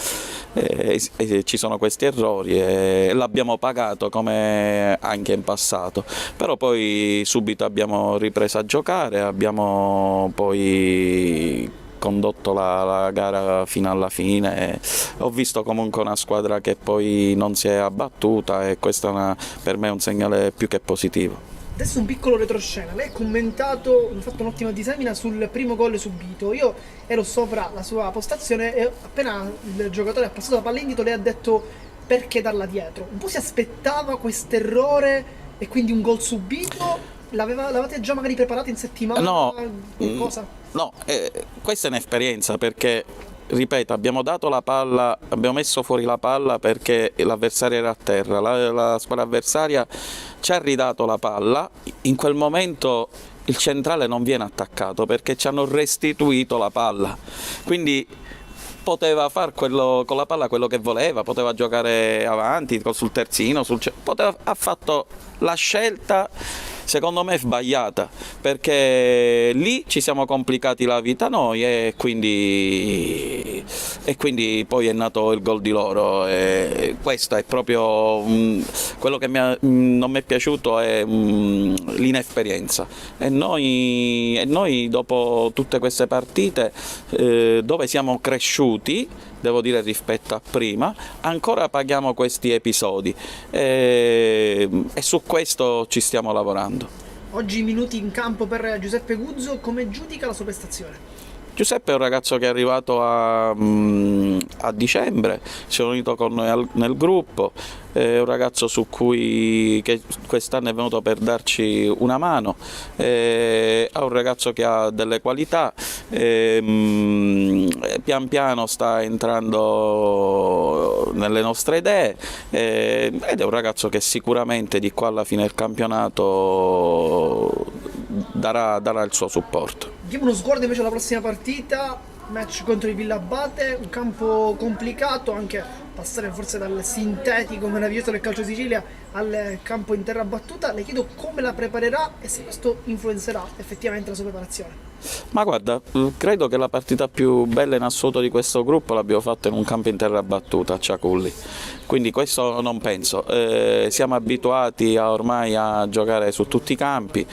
ci sono questi errori e l'abbiamo pagato come anche in passato, però poi subito abbiamo ripreso a giocare, abbiamo poi condotto la gara fino alla fine. Ho visto comunque una squadra che poi non si è abbattuta e questo per me è un segnale più che positivo. Adesso un piccolo retroscena, lei ha commentato, ha fatto un'ottima disamina sul primo gol subito, io ero sopra la sua postazione e appena il giocatore ha passato la palla indietro lei ha detto perché darla dietro, un po' si aspettava quest'errore e quindi un gol subito, l'avete già magari preparato in settimana? No, qualcosa? no, questa è un'esperienza perché ripeto, abbiamo dato la palla, abbiamo messo fuori la palla perché l'avversario era a terra, la squadra avversaria ci ha ridato la palla, in quel momento il centrale non viene attaccato perché ci hanno restituito la palla, quindi poteva fare con la palla quello che voleva, poteva giocare avanti sul terzino, ha fatto la scelta secondo me sbagliata, perché lì ci siamo complicati la vita noi e quindi poi è nato il gol di loro e questo è proprio quello che non mi è piaciuto è l'inesperienza e noi dopo tutte queste partite dove siamo cresciuti, devo dire rispetto a prima, ancora paghiamo questi episodi e su questo ci stiamo lavorando. Oggi minuti in campo per Giuseppe Guzzo, come giudica la sua prestazione? Giuseppe è un ragazzo che è arrivato a dicembre, si è unito con noi nel gruppo, è un ragazzo che quest'anno è venuto per darci una mano, è un ragazzo che ha delle qualità, pian piano sta entrando nelle nostre idee ed è un ragazzo che sicuramente di qua alla fine del campionato darà il suo supporto. Diamo uno sguardo invece alla prossima partita, match contro il Villabate, un campo complicato, anche passare forse dal sintetico meraviglioso del Calcio Sicilia al campo in terra battuta. Le chiedo come la preparerà e se questo influenzerà effettivamente la sua preparazione. Ma guarda, credo che la partita più bella in assoluto di questo gruppo l'abbiamo fatta in un campo in terra battuta a Ciaculli, quindi questo non penso, siamo abituati ormai a giocare su tutti i campi,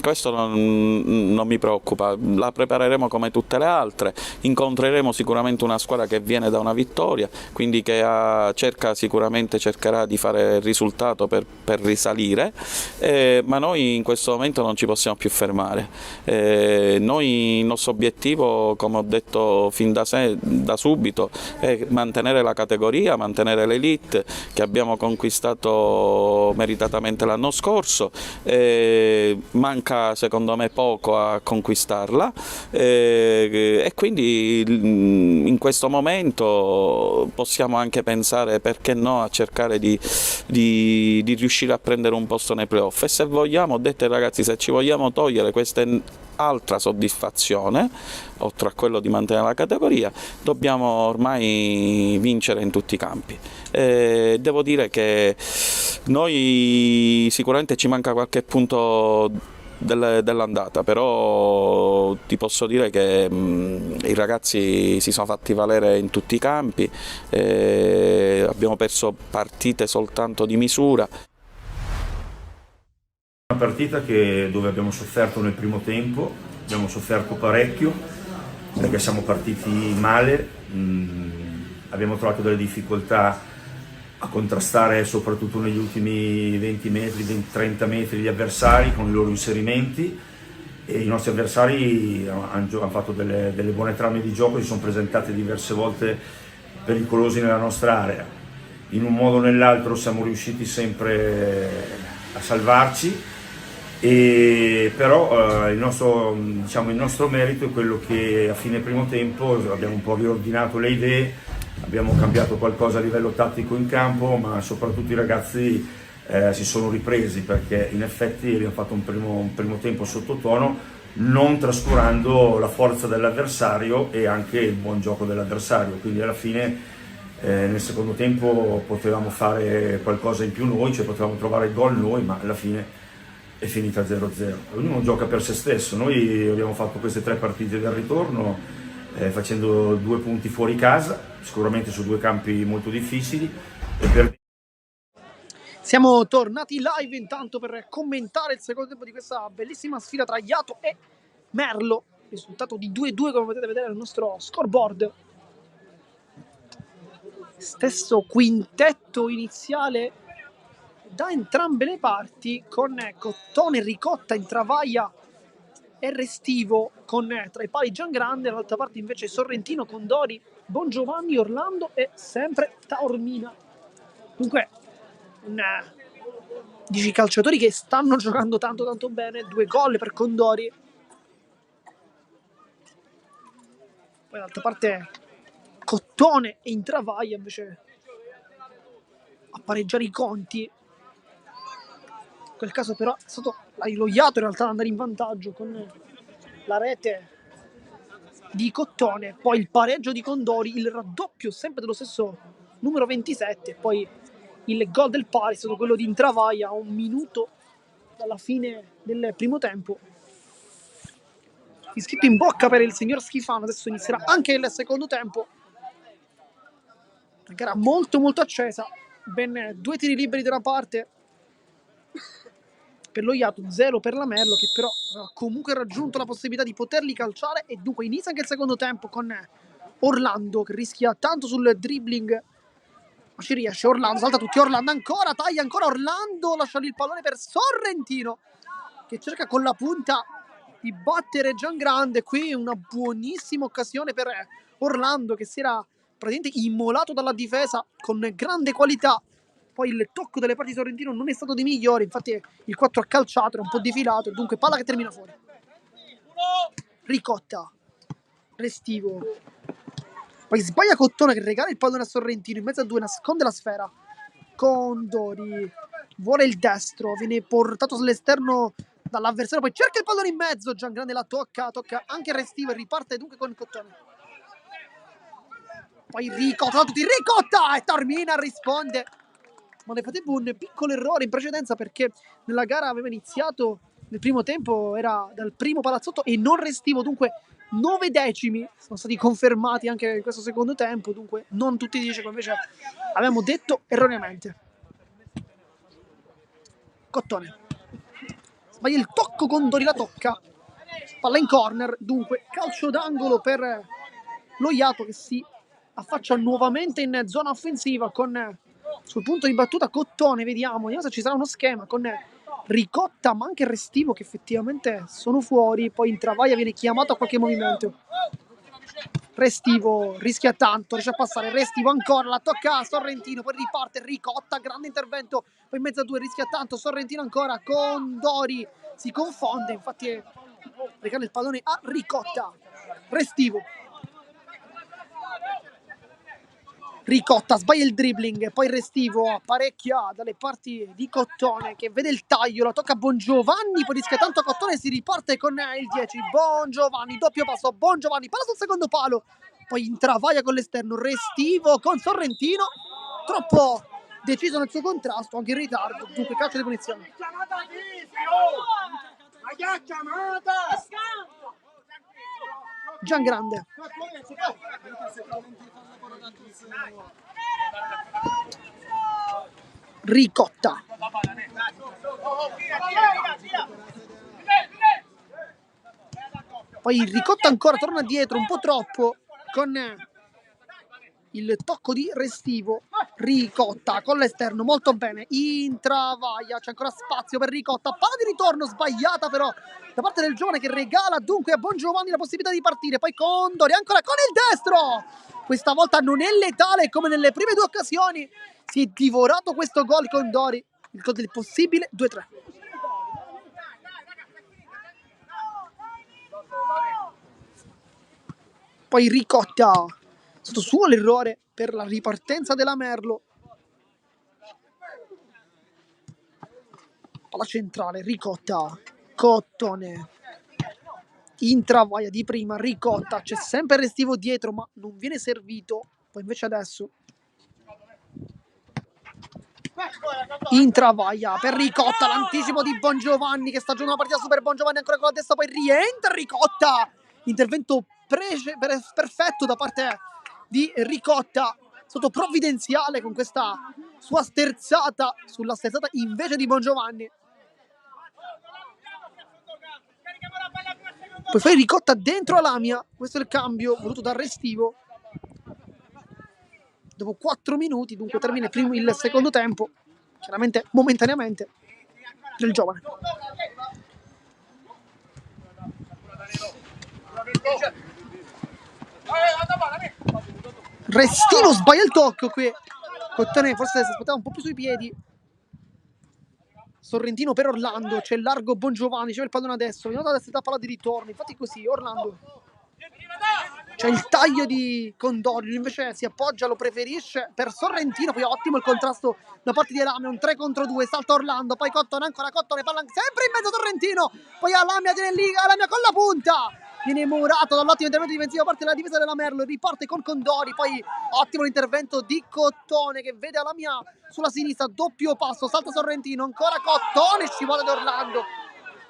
questo non mi preoccupa, la prepareremo come tutte le altre, incontreremo sicuramente una squadra che viene da una vittoria, quindi che cercherà di fare il risultato per risalire, ma noi in questo momento non ci possiamo più fermare. Il nostro obiettivo, come ho detto fin da subito, è mantenere la categoria, mantenere l'elite che abbiamo conquistato meritatamente l'anno scorso, manca secondo me poco a conquistarla e quindi in questo momento possiamo anche pensare, perché no, a cercare di riuscire a prendere un posto nei playoff e se vogliamo, ho detto ai ragazzi, se ci vogliamo togliere questa altra soddisfazione, oltre a quello di mantenere la categoria, dobbiamo ormai vincere in tutti i campi. Devo dire che noi sicuramente ci manca qualche punto dell'andata, però ti posso dire che i ragazzi si sono fatti valere in tutti i campi, abbiamo perso partite soltanto di misura. Una partita dove abbiamo sofferto nel primo tempo, abbiamo sofferto parecchio perché siamo partiti male, abbiamo trovato delle difficoltà a contrastare soprattutto negli ultimi 20 metri, 30 metri gli avversari con i loro inserimenti e i nostri avversari hanno fatto delle buone trame di gioco, si sono presentati diverse volte pericolosi nella nostra area. In un modo o nell'altro siamo riusciti sempre a salvarci E però il nostro merito è quello che a fine primo tempo abbiamo un po' riordinato le idee, abbiamo cambiato qualcosa a livello tattico in campo, ma soprattutto i ragazzi si sono ripresi, perché in effetti abbiamo fatto un primo tempo sottotono, non trascurando la forza dell'avversario e anche il buon gioco dell'avversario, quindi alla fine nel secondo tempo potevamo fare qualcosa in più noi, cioè potevamo trovare il gol noi, ma alla fine è finita 0-0. Ognuno gioca per se stesso. Noi abbiamo fatto queste 3 partite del ritorno facendo 2 punti fuori casa, sicuramente su 2 campi molto difficili. Siamo tornati live intanto per commentare il secondo tempo di questa bellissima sfida tra Iato e Merlo. Risultato di 2-2, come potete vedere nel nostro scoreboard. Stesso quintetto iniziale da entrambe le parti, con Cottone, Ricotta, Intravaglia e Restivo, con tra i pali Giangrande, dall'altra parte invece Sorrentino, Condori, Bongiovanni, Orlando e sempre Taormina. Dunque 10 calciatori che stanno giocando tanto bene, 2 gol per Condori. Poi dall'altra parte Cottone e Intravaglia invece a pareggiare i conti. In quel caso però è stato lo Iato in realtà ad andare in vantaggio con la rete di Cottone, poi il pareggio di Condori, il raddoppio sempre dello stesso numero 27, poi il gol del pari è stato quello di Intravaglia a 1 minuto dalla fine del primo tempo. Fischietto in bocca per il signor Schifano, adesso inizierà anche il secondo tempo. Una gara molto accesa, ben 2 tiri liberi da una parte per lo Iato, 0 per la Merlo, che però ha comunque raggiunto la possibilità di poterli calciare, e dunque inizia anche il secondo tempo con Orlando che rischia tanto sul dribbling, ma ci riesce. Orlando salta tutti, Orlando ancora, taglia ancora Orlando, lascia lì il pallone per Sorrentino che cerca con la punta di battere Giangrande. Qui una buonissima occasione per Orlando, che si era praticamente immolato dalla difesa con grande qualità. Poi il tocco delle parti di Sorrentino non è stato dei migliori, infatti il 4 ha calciato, era un po' defilato, dunque palla che termina fuori. Ricotta, Restivo, poi sbaglia Cottone che regala il pallone a Sorrentino, in mezzo a 2 nasconde la sfera. Condori vuole il destro, viene portato sull'esterno dall'avversario, poi cerca il pallone in mezzo, Giangrande la tocca anche Restivo e riparte dunque con Cottone. Poi Ricotta, tutti Ricotta, e Taormina risponde. Ma nel frattempo un piccolo errore in precedenza, perché nella gara aveva iniziato nel primo tempo, era dal primo palazzotto e non Restivo, dunque 9 decimi sono stati confermati anche in questo secondo tempo, dunque non tutti i 10 come invece avevamo detto erroneamente. Cottone sbaglia il tocco, Condori la tocca, palla in corner, dunque calcio d'angolo per lo Iato che si affaccia nuovamente in zona offensiva con sul punto di battuta Cottone. Vediamo se ci sarà uno schema con Ricotta ma anche Restivo che effettivamente sono fuori, poi Intravaglia viene chiamato a qualche movimento. Restivo rischia tanto, riesce a passare, Restivo ancora, la tocca a Sorrentino, poi riparte Ricotta, grande intervento, poi in mezzo a 2 rischia tanto, Sorrentino ancora, Condori si confonde, infatti regala il pallone a Ricotta. Restivo, Ricotta sbaglia il dribbling, poi Restivo apparecchia dalle parti di Cottone che vede il taglio, la tocca a Bongiovanni, poi rischia tanto a Cottone, si riparte con il 10, Bongiovanni, doppio passo, Bongiovanni, palla sul secondo palo, poi Intravaglia con l'esterno, Restivo con Sorrentino, troppo deciso nel suo contrasto, anche in ritardo, dunque calcio di punizione. Giangrande, Ricotta, poi Ricotta ancora torna dietro un po' troppo con il tocco di Restivo. Ricotta con l'esterno, molto bene, Intravaglia, c'è ancora spazio per Ricotta, palla di ritorno sbagliata però da parte del giovane che regala dunque a Bongiovanni la possibilità di partire, poi Condori ancora con il destro, questa volta non è letale come nelle prime 2 occasioni, si è divorato questo gol Condori, il gol del possibile 2-3. Poi Ricotta, stato suo l'errore per la ripartenza della Merlo. Palla centrale, Ricotta, Cottone, intravaglia di prima, Ricotta, c'è sempre Restivo dietro ma non viene servito. Poi invece adesso intravaglia per Ricotta, l'anticipo di Bongiovanni che sta giocando una partita super. Bongiovanni ancora con la testa, poi rientra Ricotta, intervento perfetto da parte di Ricotta, stato provvidenziale con questa sua sterzata sulla sterzata invece di Bongiovanni. Poi fai Ricotta dentro a Lamia, questo è il cambio voluto da Restivo dopo 4 minuti, dunque termina il secondo tempo, chiaramente momentaneamente, del giovane. Restivo sbaglia il tocco qui, Cottone forse si aspettava un po' più sui piedi. Sorrentino per Orlando, c'è largo Bongiovanni, c'è il pallone adesso, vediamo adesso la palla di ritorno, infatti così Orlando, c'è il taglio di Condori, invece si appoggia, lo preferisce per Sorrentino, poi ottimo il contrasto da parte di Alamia, un 3 contro 2, salta Orlando, poi Cottone, ancora Cottone, palla sempre in mezzo Sorrentino, poi Alamia tiene lì, Alamia con la punta, viene murato dall'ottimo intervento difensivo da parte della difesa della Merlo, riparte con Condori, poi ottimo l'intervento di Cottone che vede Alamia sulla sinistra, doppio passo, salta Sorrentino, ancora Cottone, scivola di Orlando.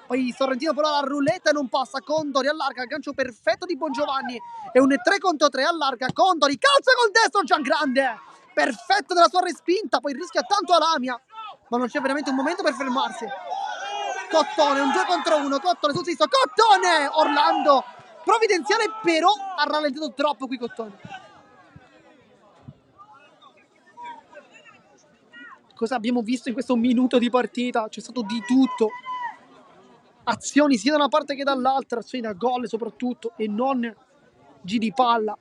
Poi Sorrentino però la roulette non passa, Condori allarga, gancio perfetto di Bongiovanni, è un 3 contro 3, allarga, Condori, calza col destro, Giangrande, perfetto della sua respinta, poi rischia tanto Alamia, ma non c'è veramente un momento per fermarsi. Cottone, un 2 contro 1, Cottone sul sinistro, Cottone, Orlando, provvidenziale però ha rallentato troppo qui Cottone. Cosa abbiamo visto in questo minuto di partita? C'è stato di tutto. Azioni sia da una parte che dall'altra, azioni da gol soprattutto e non giri palla.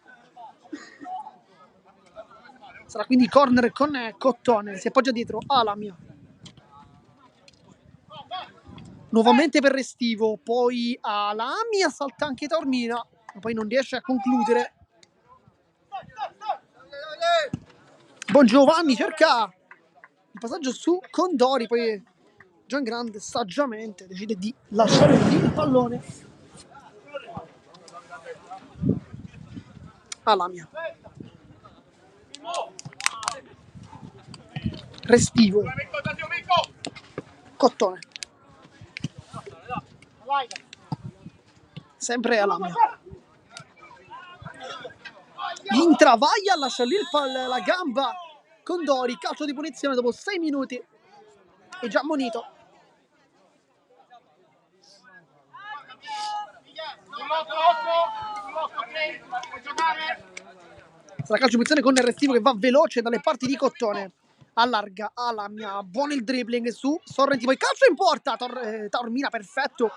Sarà quindi corner con Cottone, si appoggia dietro Alamia. Nuovamente per Restivo, poi Alamia salta anche Taormina, ma poi non riesce a concludere. Bongiovanni cerca il passaggio su Condori, poi Giangrande saggiamente decide di lasciare il pallone a Lamia. Restivo, Cottone, sempre a Lamia. Intravaglia, lascia lì la gamba Condori, calcio di punizione dopo 6 minuti, è già ammonito. Sarà calcio di punizione con il Restivo che va veloce dalle parti di Cottone, allarga Alamia, buono il dribbling su Sorrentino, poi calcio in porta, Taormina perfetto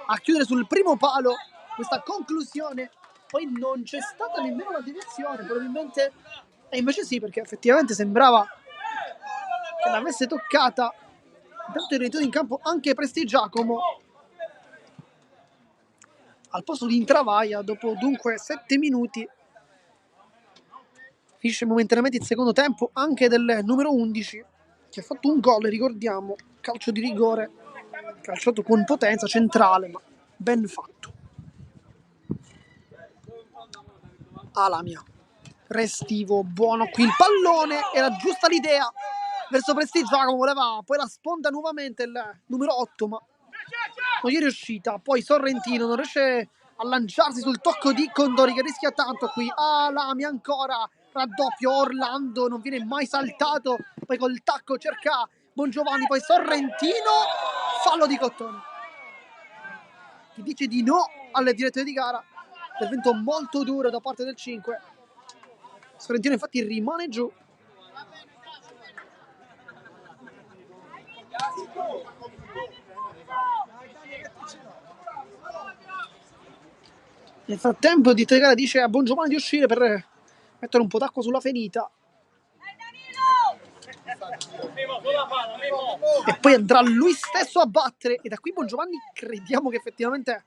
a chiudere sul primo palo questa conclusione. Poi non c'è stata nemmeno la deviazione, probabilmente, e invece sì, perché effettivamente sembrava che l'avesse toccata. Intanto è ritorno in campo anche Prestigiacomo al posto di Intravaglia dopo dunque 7 minuti. Finisce momentaneamente il secondo tempo anche del numero 11 che ha fatto un gol, ricordiamo, calcio di rigore, calciato con potenza centrale, ma ben fatto. Alamia, Restivo, buono qui il pallone, era giusta l'idea verso Prestigiacomo, voleva poi la sponda nuovamente il numero 8, ma non gli è riuscita. Poi Sorrentino non riesce a lanciarsi sul tocco di Condori che rischia tanto qui. Alamia ancora, raddoppio, Orlando non viene mai saltato, poi col tacco cerca Bongiovanni, poi Sorrentino, fallo di Cottone che dice di no alle direttive di gara, intervento molto duro da parte del 5. Sorrentino infatti rimane giù. Nel frattempo di gara dice a Bongiovanni di uscire per mettere un po' d'acqua sulla ferita e poi andrà lui stesso a battere, e da qui Bongiovanni crediamo che effettivamente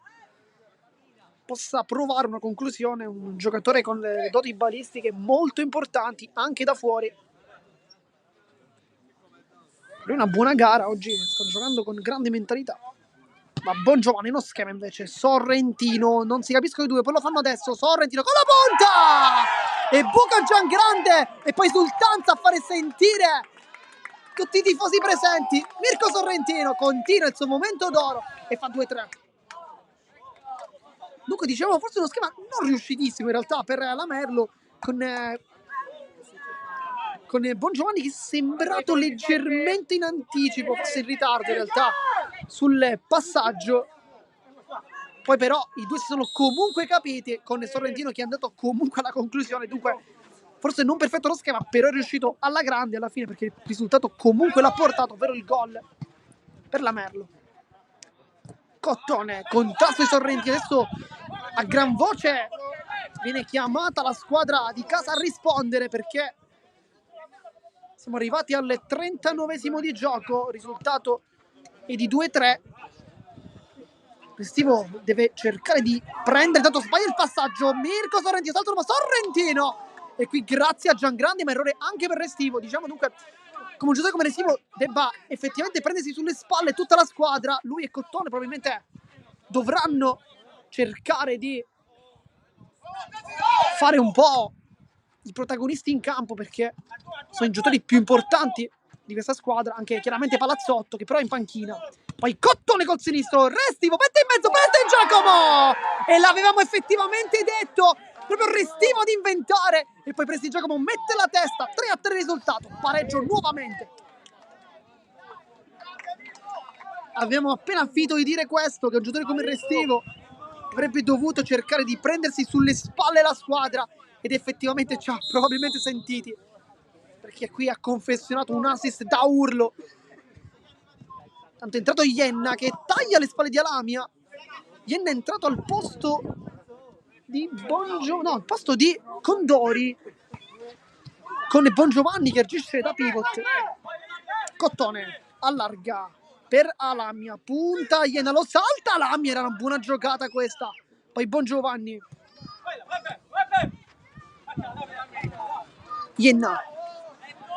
possa provare una conclusione, un giocatore con le doti balistiche molto importanti anche da fuori. Lui è una buona gara, oggi sta giocando con grande mentalità. Ma Bongiovanni non schema invece, Sorrentino, non si capiscono i due, poi lo fanno adesso, Sorrentino con la punta! E buca Giangrande, e poi Sultanza a fare sentire tutti i tifosi presenti. Mirko Sorrentino continua il suo momento d'oro e fa 2-3. Dunque diciamo forse uno schema non riuscitissimo in realtà per la Merlo, con Bongiovanni che è sembrato leggermente in anticipo, forse in ritardo in realtà sul passaggio. Poi però i due si sono comunque capiti, con Sorrentino che è andato comunque alla conclusione, dunque forse non perfetto lo schema, però è riuscito alla grande alla fine perché il risultato comunque l'ha portato, ovvero il gol per la Merlo. Cottone, contrasto di Sorrentino, adesso a gran voce viene chiamata la squadra di casa a rispondere perché siamo arrivati al 39esimo di gioco, risultato è di 2-3. Restivo deve cercare di prendere, tanto sbaglia il passaggio, Mirko Sorrentino, salto ma Sorrentino! E qui grazie a Giangrande, ma errore anche per Restivo, diciamo dunque come un giocatore come Restivo debba effettivamente prendersi sulle spalle tutta la squadra, lui e Cottone probabilmente dovranno cercare di fare un po' i protagonisti in campo perché sono i giocatori più importanti di questa squadra, anche chiaramente Palazzotto che però è in panchina. Poi Cottone col sinistro, Restivo, mette in mezzo, prende Giacomo! E l'avevamo effettivamente detto, proprio Restivo ad inventare. E poi Presti Giacomo mette la testa, 3-3 risultato, pareggio nuovamente. Abbiamo appena finito di dire questo, che un giocatore come Restivo avrebbe dovuto cercare di prendersi sulle spalle la squadra ed effettivamente ci ha probabilmente sentiti, perché qui ha confezionato un assist da urlo. Tanto è entrato Ienna che taglia le spalle di Alamia. Ienna è entrato al posto di al posto di Condori, con Bongiovanni che agisce da pivot. Cottone allarga per Alamia, punta Ienna, lo salta Alamia, era una buona giocata questa. Poi Bongiovanni, Ienna,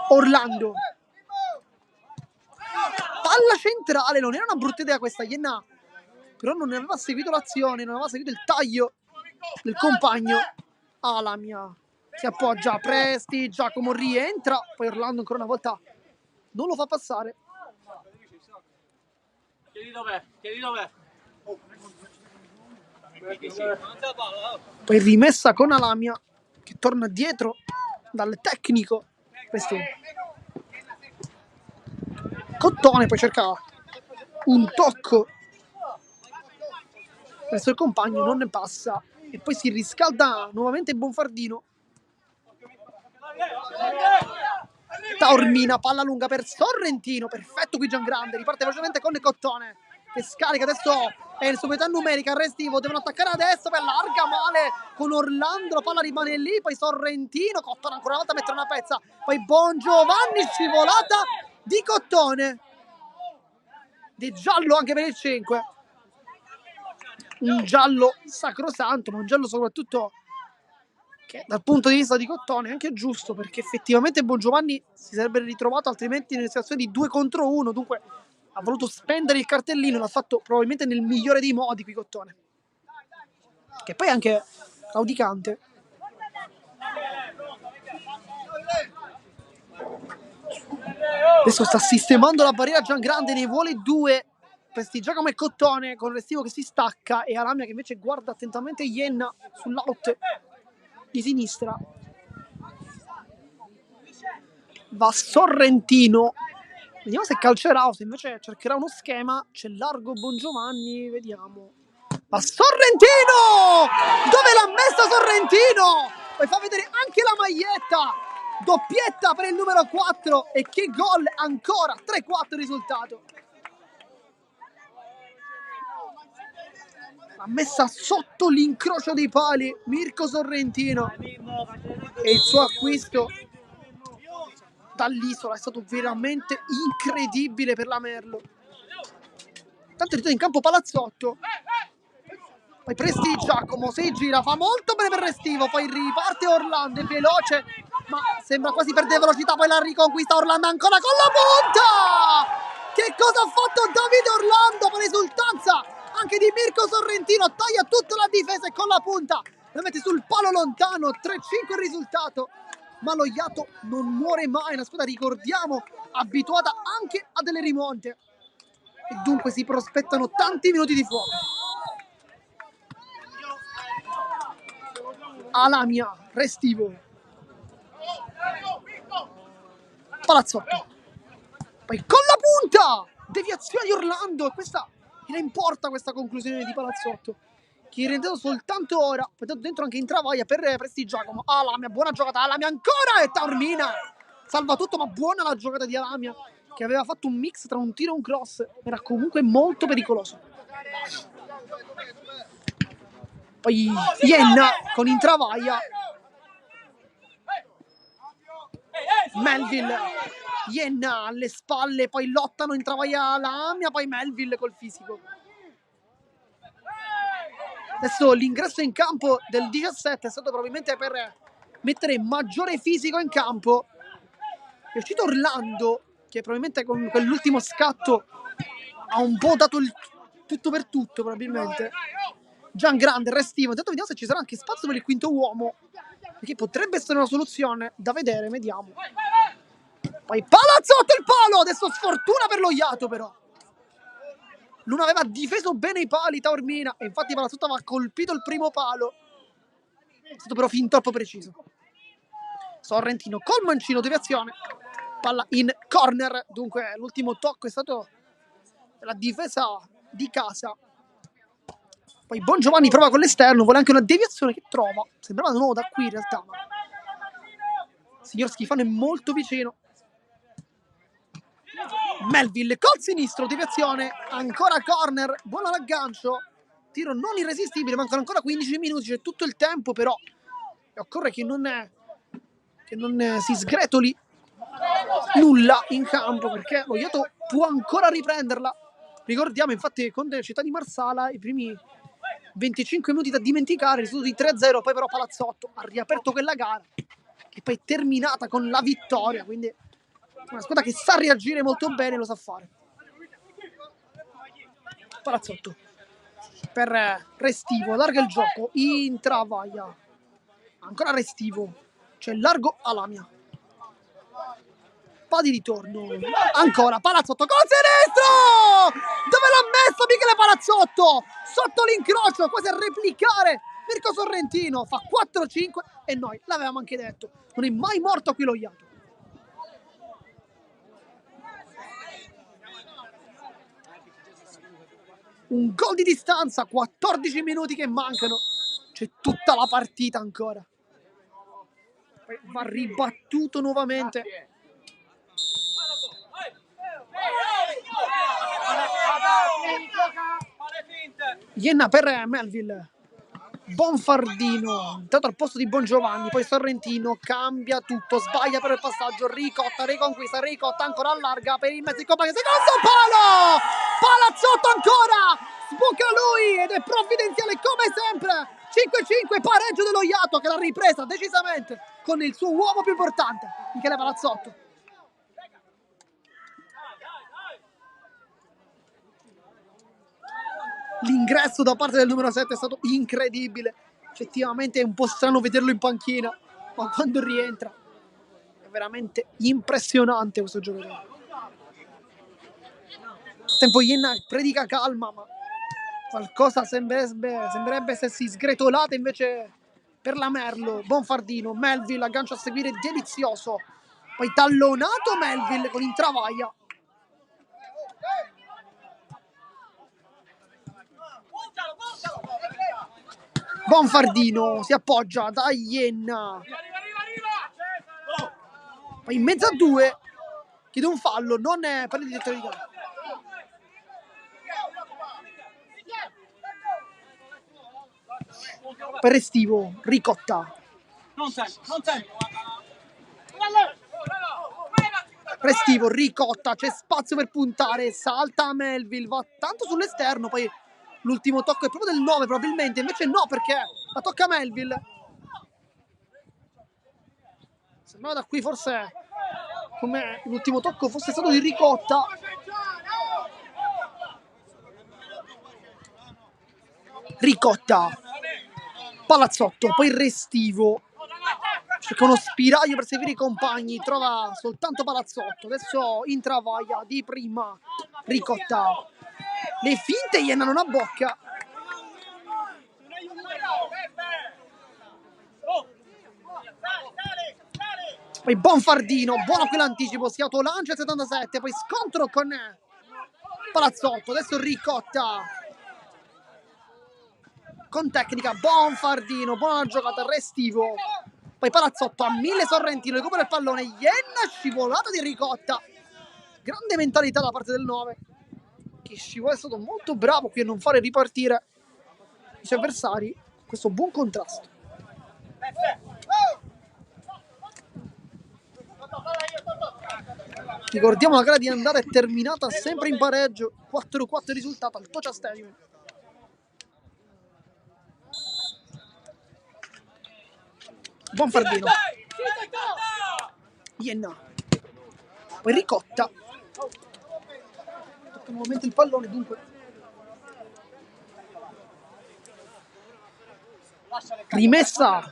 Orlando, palla centrale, non era una brutta idea questa Ienna, però non ne aveva seguito l'azione, non aveva seguito il taglio del compagno. Alamia si appoggia, Presti, Giacomo rientra, poi Orlando ancora una volta non lo fa passare. Chiedi dov'è? Poi rimessa con Alamia che torna dietro dal tecnico. Questo Cottone poi cerca un tocco verso il compagno, non ne passa e poi si riscalda nuovamente Bonfardino. Taormina, palla lunga per Sorrentino, perfetto qui Giangrande, riparte velocemente con Cottone che scarica, adesso è in superiorità numerica, Restivo, devono attaccare adesso, per larga male con Orlando, la palla rimane lì, poi Sorrentino, Cottone ancora una volta mette una pezza, poi Bongiovanni, scivolata di Cottone, di giallo anche per il 5, un giallo sacrosanto, ma un giallo soprattutto che dal punto di vista di Cottone è anche giusto, perché effettivamente Bongiovanni si sarebbe ritrovato altrimenti nelle situazioni di 2 contro 1, dunque ha voluto spendere il cartellino, l'ha fatto probabilmente nel migliore dei modi qui Cottone, che poi è anche claudicante. Adesso sta sistemando la barriera Giangrande, ne vuole 2. Questi Giacomo e Cottone con Restivo che si stacca e Alamia che invece guarda attentamente Ienna sull'out di sinistra. Va Sorrentino, vediamo se calcerà o se invece cercherà uno schema. C'è largo Bongiovanni, vediamo. Va Sorrentino, dove l'ha messa Sorrentino, poi fa vedere anche la maglietta, doppietta per il numero 4 e che gol ancora, 3-4 risultato. L'ha messa sotto l'incrocio dei pali Mirko Sorrentino e il suo acquisto dall'Isola è stato veramente incredibile per la Merlo. Tanto ritorna in campo Palazzotto Poi Presti Giacomo si gira, fa molto bene per Restivo, poi riparte Orlando, è veloce, ma sembra quasi perdere velocità, poi la riconquista Orlando ancora con la punta! Che cosa ha fatto Davide Orlando per esultanza anche di Mirko Sorrentino, taglia tutta la difesa e con la punta la mette sul palo lontano, 3-5 il risultato, ma lo Iato non muore mai, una squadra, ricordiamo, abituata anche a delle rimonte e dunque si prospettano tanti minuti di fuoco. Alamia, Restivo, Palazzotto, poi con la punta, deviazione di Orlando, e questa era in porta, questa conclusione di Palazzotto che è rendato soltanto ora, vedo dentro anche in travaglia per Presti Giacomo. Alamia, buona giocata, Alamia ancora, e Taormina salva tutto, ma buona la giocata di Alamia che aveva fatto un mix tra un tiro e un cross, era comunque molto pericoloso. Poi Ienna con in travaglia, Melville, Ienna alle spalle, poi lottano in travaglia Alamia, poi Melville col fisico. Adesso l'ingresso in campo del 17 è stato probabilmente per mettere maggiore fisico in campo. È uscito Orlando, che probabilmente con quell'ultimo scatto ha un po' dato il tutto per tutto, probabilmente. Giangrande, Restivo. Intanto vediamo se ci sarà anche spazio per il quinto uomo, perché potrebbe essere una soluzione da vedere, vediamo. Poi Palazzotto il palo, adesso sfortuna per lo Iato però. Non aveva difeso bene i pali Taormina e infatti Palazzotto aveva colpito il primo palo. È stato però fin troppo preciso. Sorrentino col mancino, deviazione. Palla in corner, dunque l'ultimo tocco è stato la difesa di casa. Poi Bongiovanni prova con l'esterno, vuole anche una deviazione che trova. Sembrava di nuovo da qui in realtà. Signor Schifano è molto vicino. Melville col sinistro, deviazione, ancora corner, buono l'aggancio, tiro non irresistibile, mancano ancora 15 minuti, c'è tutto il tempo però, e occorre che non si sgretoli nulla in campo, perché lo Iato può ancora riprenderla. Ricordiamo infatti con Città di Marsala i primi 25 minuti da dimenticare, il risultato di 3-0, poi però Palazzotto ha riaperto quella gara, che poi è terminata con la vittoria, quindi una squadra che sa reagire molto bene, lo sa fare. Palazzotto per Restivo, allarga il gioco, in travaglia, ancora Restivo, c'è largo Alamia, pa di ritorno, ancora Palazzotto con sinistro, dove l'ha messo Michele Palazzotto, sotto l'incrocio, quasi a replicare Mirko Sorrentino, fa 4-5 e noi l'avevamo anche detto, non è mai morto qui lo Iato. Un gol di distanza, 14 minuti che mancano, c'è tutta la partita ancora. Va ribattuto nuovamente. Ienna per Melville, Bonfardino, intanto al posto di Bongiovanni, poi Sorrentino cambia tutto, sbaglia per il passaggio, Ricotta, riconquista, Ricotta ancora allarga per il mezzo di compagno, secondo palo, Palazzotto ancora, sbuca lui ed è provvidenziale come sempre, 5-5, pareggio dello Iato che l'ha ripresa decisamente con il suo uomo più importante, Michele Palazzotto. L'ingresso da parte del numero 7 è stato incredibile, effettivamente è un po' strano vederlo in panchina, ma quando rientra è veramente impressionante questo giocatore. Tempo Ienna predica calma, ma qualcosa sembrerebbe essersi sgretolata invece per la Merlo. Bonfardino, Melville, aggancio a seguire delizioso, poi tallonato Melville con in travaglia. Bonfardino si appoggia da Ienna, poi in mezzo a due chiede un fallo, non è per il direttore di gara. Per Restivo, Ricotta, Restivo, Ricotta, c'è spazio per puntare, salta Melville, va tanto sull'esterno, poi l'ultimo tocco è proprio del 9 probabilmente, invece no, perché la tocca Melville. Sembrava da qui forse come l'ultimo tocco fosse stato di Ricotta. Ricotta, Palazzotto, poi Restivo, cerca uno spiraglio per seguire i compagni, trova soltanto Palazzotto, adesso intravaglia di prima Ricotta, le finte Ienna non abbocca. Poi Bonfardino, buono quell'anticipo, si autolancia al 77, poi scontro con Palazzotto, adesso Ricotta con tecnica, Bonfardino, buona giocata, Restivo, poi Palazzotto a 1000 Sorrentino, recupera il pallone, Ienna, scivolata di Ricotta, grande mentalità da parte del 9, che scivola, è stato molto bravo qui a non fare ripartire i suoi avversari, questo buon contrasto. Ricordiamo la gara di andata è terminata sempre in pareggio, 4-4 risultato al Tocia Stadium. Bonfardino, Ienna, poi Ricotta, tocca nuovamente il pallone, dunque rimessa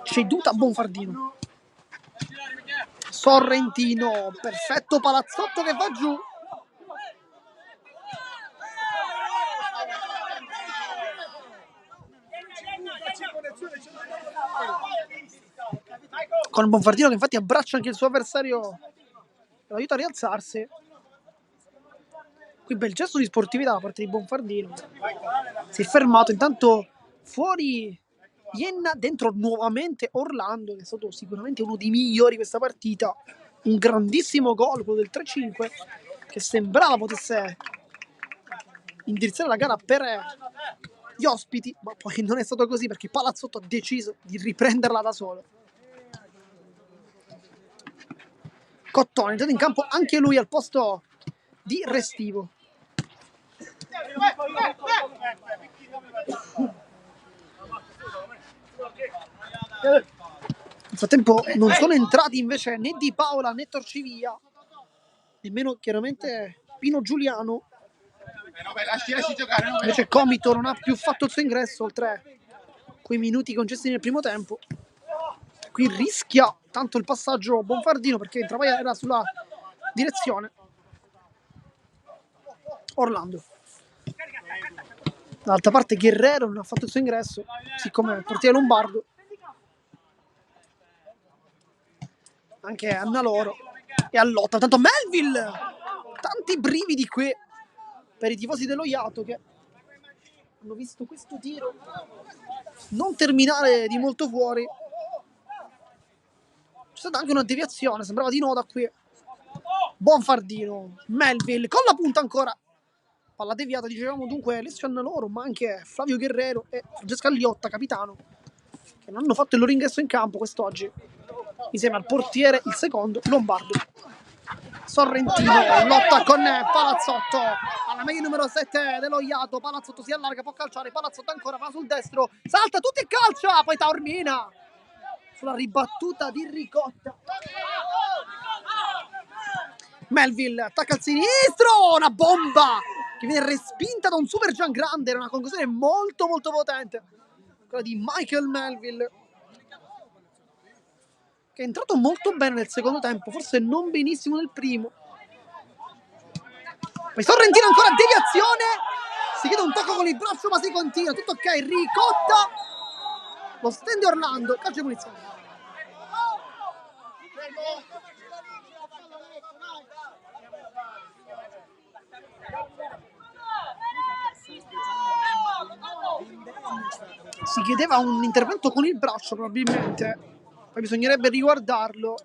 ceduta a Bonfardino, Sorrentino, perfetto Palazzotto che va giù, con Bonfardino che infatti abbraccia anche il suo avversario e lo aiuta a rialzarsi. Qui bel gesto di sportività da parte di Bonfardino, si è fermato, intanto fuori Ienna, dentro nuovamente Orlando, che è stato sicuramente uno dei migliori questa partita, un grandissimo gol, quello del 3-5, che sembrava potesse indirizzare la gara per gli ospiti, ma poi non è stato così perché Palazzotto ha deciso di riprenderla da solo. Cottone è entrato in campo anche lui al posto di Restivo. Nel frattempo non sono entrati invece né Di Paola né Torcivia, nemmeno chiaramente Pino Giuliano. Invece Comito non ha più fatto il suo ingresso oltre quei minuti concessi nel primo tempo. Qui rischia tanto il passaggio Bonfardino perché Travaia era sulla direzione. Orlando. Dall'altra parte Guerrero non ha fatto il suo ingresso, siccome il portiere lombardo. Anche Annaloro e a lotta. Tanto Melville! Tanti brividi qui per i tifosi dello Iato che hanno visto questo tiro non terminare di molto fuori. C'è stata anche una deviazione, sembrava di no da qui. Bonfardino, Melville con la punta ancora. Palla deviata, dicevamo dunque Alessio Annaloro, ma anche Flavio Guerrero e Francesca Liotta, capitano, che non hanno fatto il loro ingresso in campo quest'oggi. Insieme al portiere, il secondo, Lombardo. Sorrentino, lotta con Palazzotto, alla meglio numero 7 dello Iato, Palazzotto si allarga, può calciare, Palazzotto ancora, va sul destro, salta tutti e calcia, poi Taormina, sulla ribattuta di Ricotta. Melville attacca al sinistro, una bomba che viene respinta da un super Giangrande, era una conclusione molto molto potente, quella di Michael Melville, che è entrato molto bene nel secondo tempo, forse non benissimo nel primo. Poi Sorrentino ancora, deviazione, si chiede un tocco con il braccio ma si continua, tutto ok, Ricotta, lo stende Orlando, calcio di punizione. Si chiedeva un intervento con il braccio probabilmente, poi bisognerebbe riguardarlo.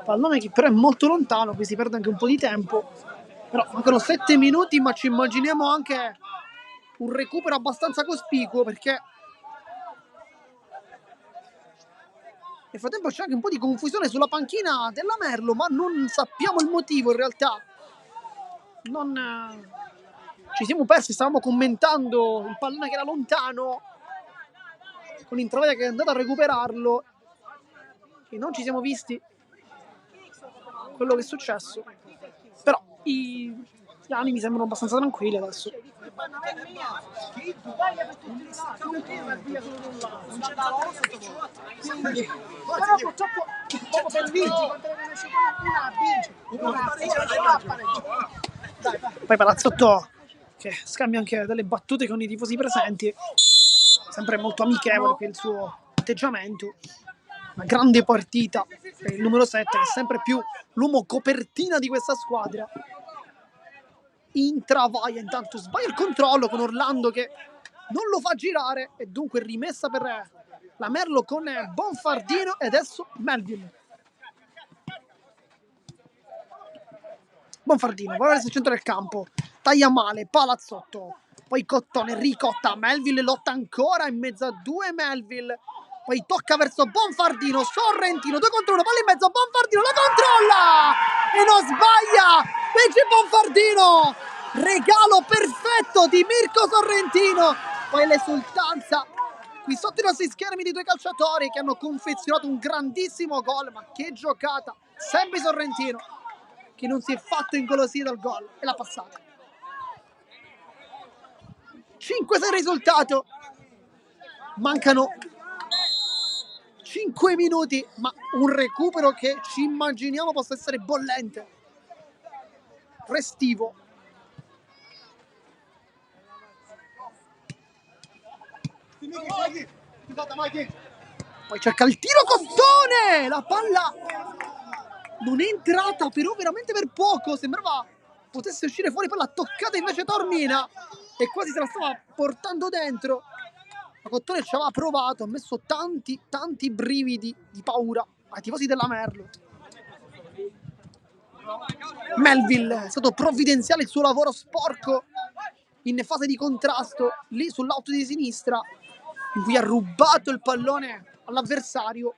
Pallone che però è molto lontano, qui si perde anche un po' di tempo, però mancano 7 minuti, ma ci immaginiamo anche un recupero abbastanza cospicuo perché Nel frattempo c'è anche un po' di confusione sulla panchina della Merlo, ma non sappiamo il motivo in realtà. Ci siamo persi, stavamo commentando il pallone che era lontano, con Intravaglia che è andato a recuperarlo, e non ci siamo visti quello che è successo. Però gli animi sembrano abbastanza tranquilli adesso. Poi Palazzotto che scambia anche delle battute con i tifosi presenti, sempre molto amichevole per il suo atteggiamento. Una grande partita per il numero 7, che è sempre più l'uomo copertina di questa squadra. Intravaglia intanto sbaglia il controllo con Orlando che non lo fa girare, e dunque rimessa per la Merlo con Bonfardino e adesso Melville. Bonfardino vuole verso il centro del campo, taglia male, Palazzotto, poi Cottone ricotta, Melville lotta ancora in mezzo a due Melville, poi tocca verso Bonfardino, Sorrentino 2 contro 1, palla in mezzo, Bonfardino la controlla e non sbaglia, vince Bonfardino, regalo perfetto di Mirko Sorrentino. Poi l'esultanza qui sotto i nostri schermi di due calciatori che hanno confezionato un grandissimo gol, ma che giocata, sempre Sorrentino che non si è fatto ingolosire dal gol e l'ha passata. 5-6 risultato, mancano 5 minuti, ma un recupero che ci immaginiamo possa essere bollente. Restivo. Poi cerca il tiro Cottone, la palla non è entrata, però veramente per poco, sembrava potesse uscire fuori, poi l'ha toccata invece Tormina e quasi se la stava portando dentro. Ma Cottone ci aveva provato, ha messo tanti brividi di paura ai tifosi della Merlo. Melville è stato provvidenziale il suo lavoro sporco in fase di contrasto lì sull'auto di sinistra, in cui ha rubato il pallone all'avversario.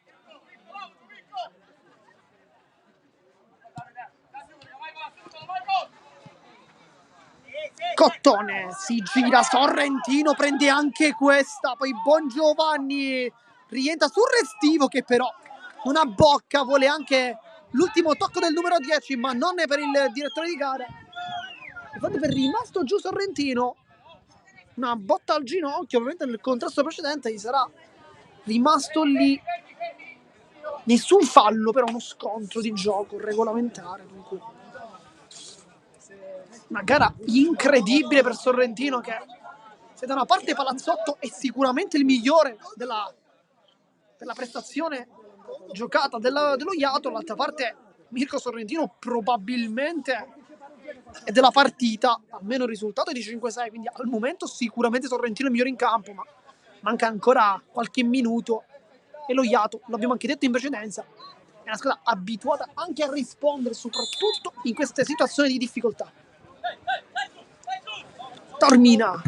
Cottone si gira, Sorrentino prende anche questa, poi Bongiovanni rientra sul Restivo che però non abbocca, vuole anche l'ultimo tocco del numero 10, ma non è per il direttore di gara. Infatti per rimasto giù Sorrentino, una botta al ginocchio, ovviamente nel contrasto precedente gli sarà rimasto lì. Nessun fallo, però uno scontro di gioco regolamentare, dunque una gara incredibile per Sorrentino che, se da una parte Palazzotto è sicuramente il migliore della prestazione giocata dello Iato, dall'altra parte Mirko Sorrentino probabilmente è della partita, almeno il risultato è di 5-6, quindi al momento sicuramente Sorrentino è il migliore in campo, ma manca ancora qualche minuto e lo Iato, l'abbiamo anche detto in precedenza, è una squadra abituata anche a rispondere soprattutto in queste situazioni di difficoltà. Tormina,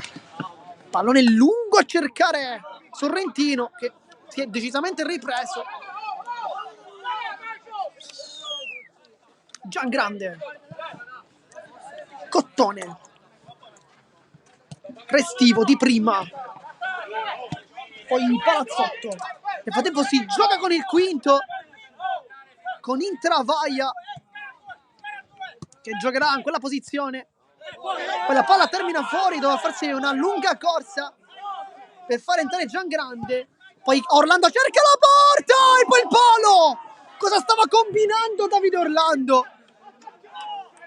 pallone lungo a cercare Sorrentino che si è decisamente ripreso. Giangrande, Cottone, Restivo di prima, poi Palazzotto. Nel frattempo si gioca con il quinto, con Intravaglia che giocherà in quella posizione. Poi la palla termina fuori, doveva farsi una lunga corsa per fare entrare Giangrande. Poi Orlando cerca la porta e poi il palo. Cosa stava combinando Davide Orlando?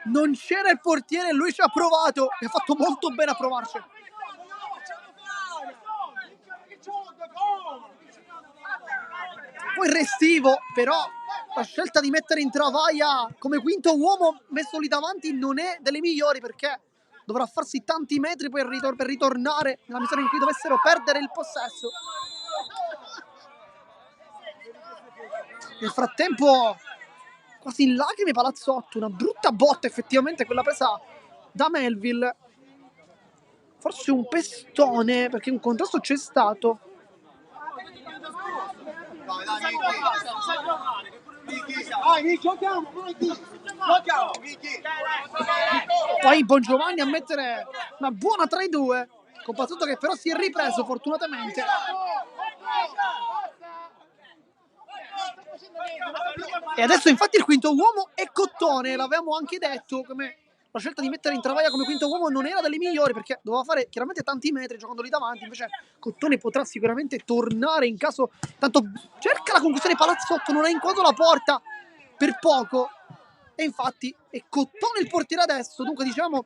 Non c'era il portiere, lui ci ha provato e ha fatto molto bene a provarci. Poi Restivo, però la scelta di mettere Intravaglia come quinto uomo messo lì davanti non è delle migliori, perché dovrà farsi tanti metri per ritornare nella misura in cui dovessero perdere il possesso. Nel frattempo quasi in lacrime Palazzotto, una brutta botta effettivamente quella presa da Melville, forse un pestone perché un contrasto c'è stato. Poi Bongiovanni a mettere una buona 3-2, con Palazzotto che però si è ripreso fortunatamente. E adesso infatti il quinto uomo è Cottone, l'avevamo anche detto, come la scelta di mettere in Travaglia come quinto uomo non era delle migliori perché doveva fare chiaramente tanti metri giocando lì davanti, invece Cottone potrà sicuramente tornare in caso, tanto cerca la conclusione Palazzotto, non ha inquadrato la porta per poco e infatti è Cottone il portiere adesso, dunque diciamo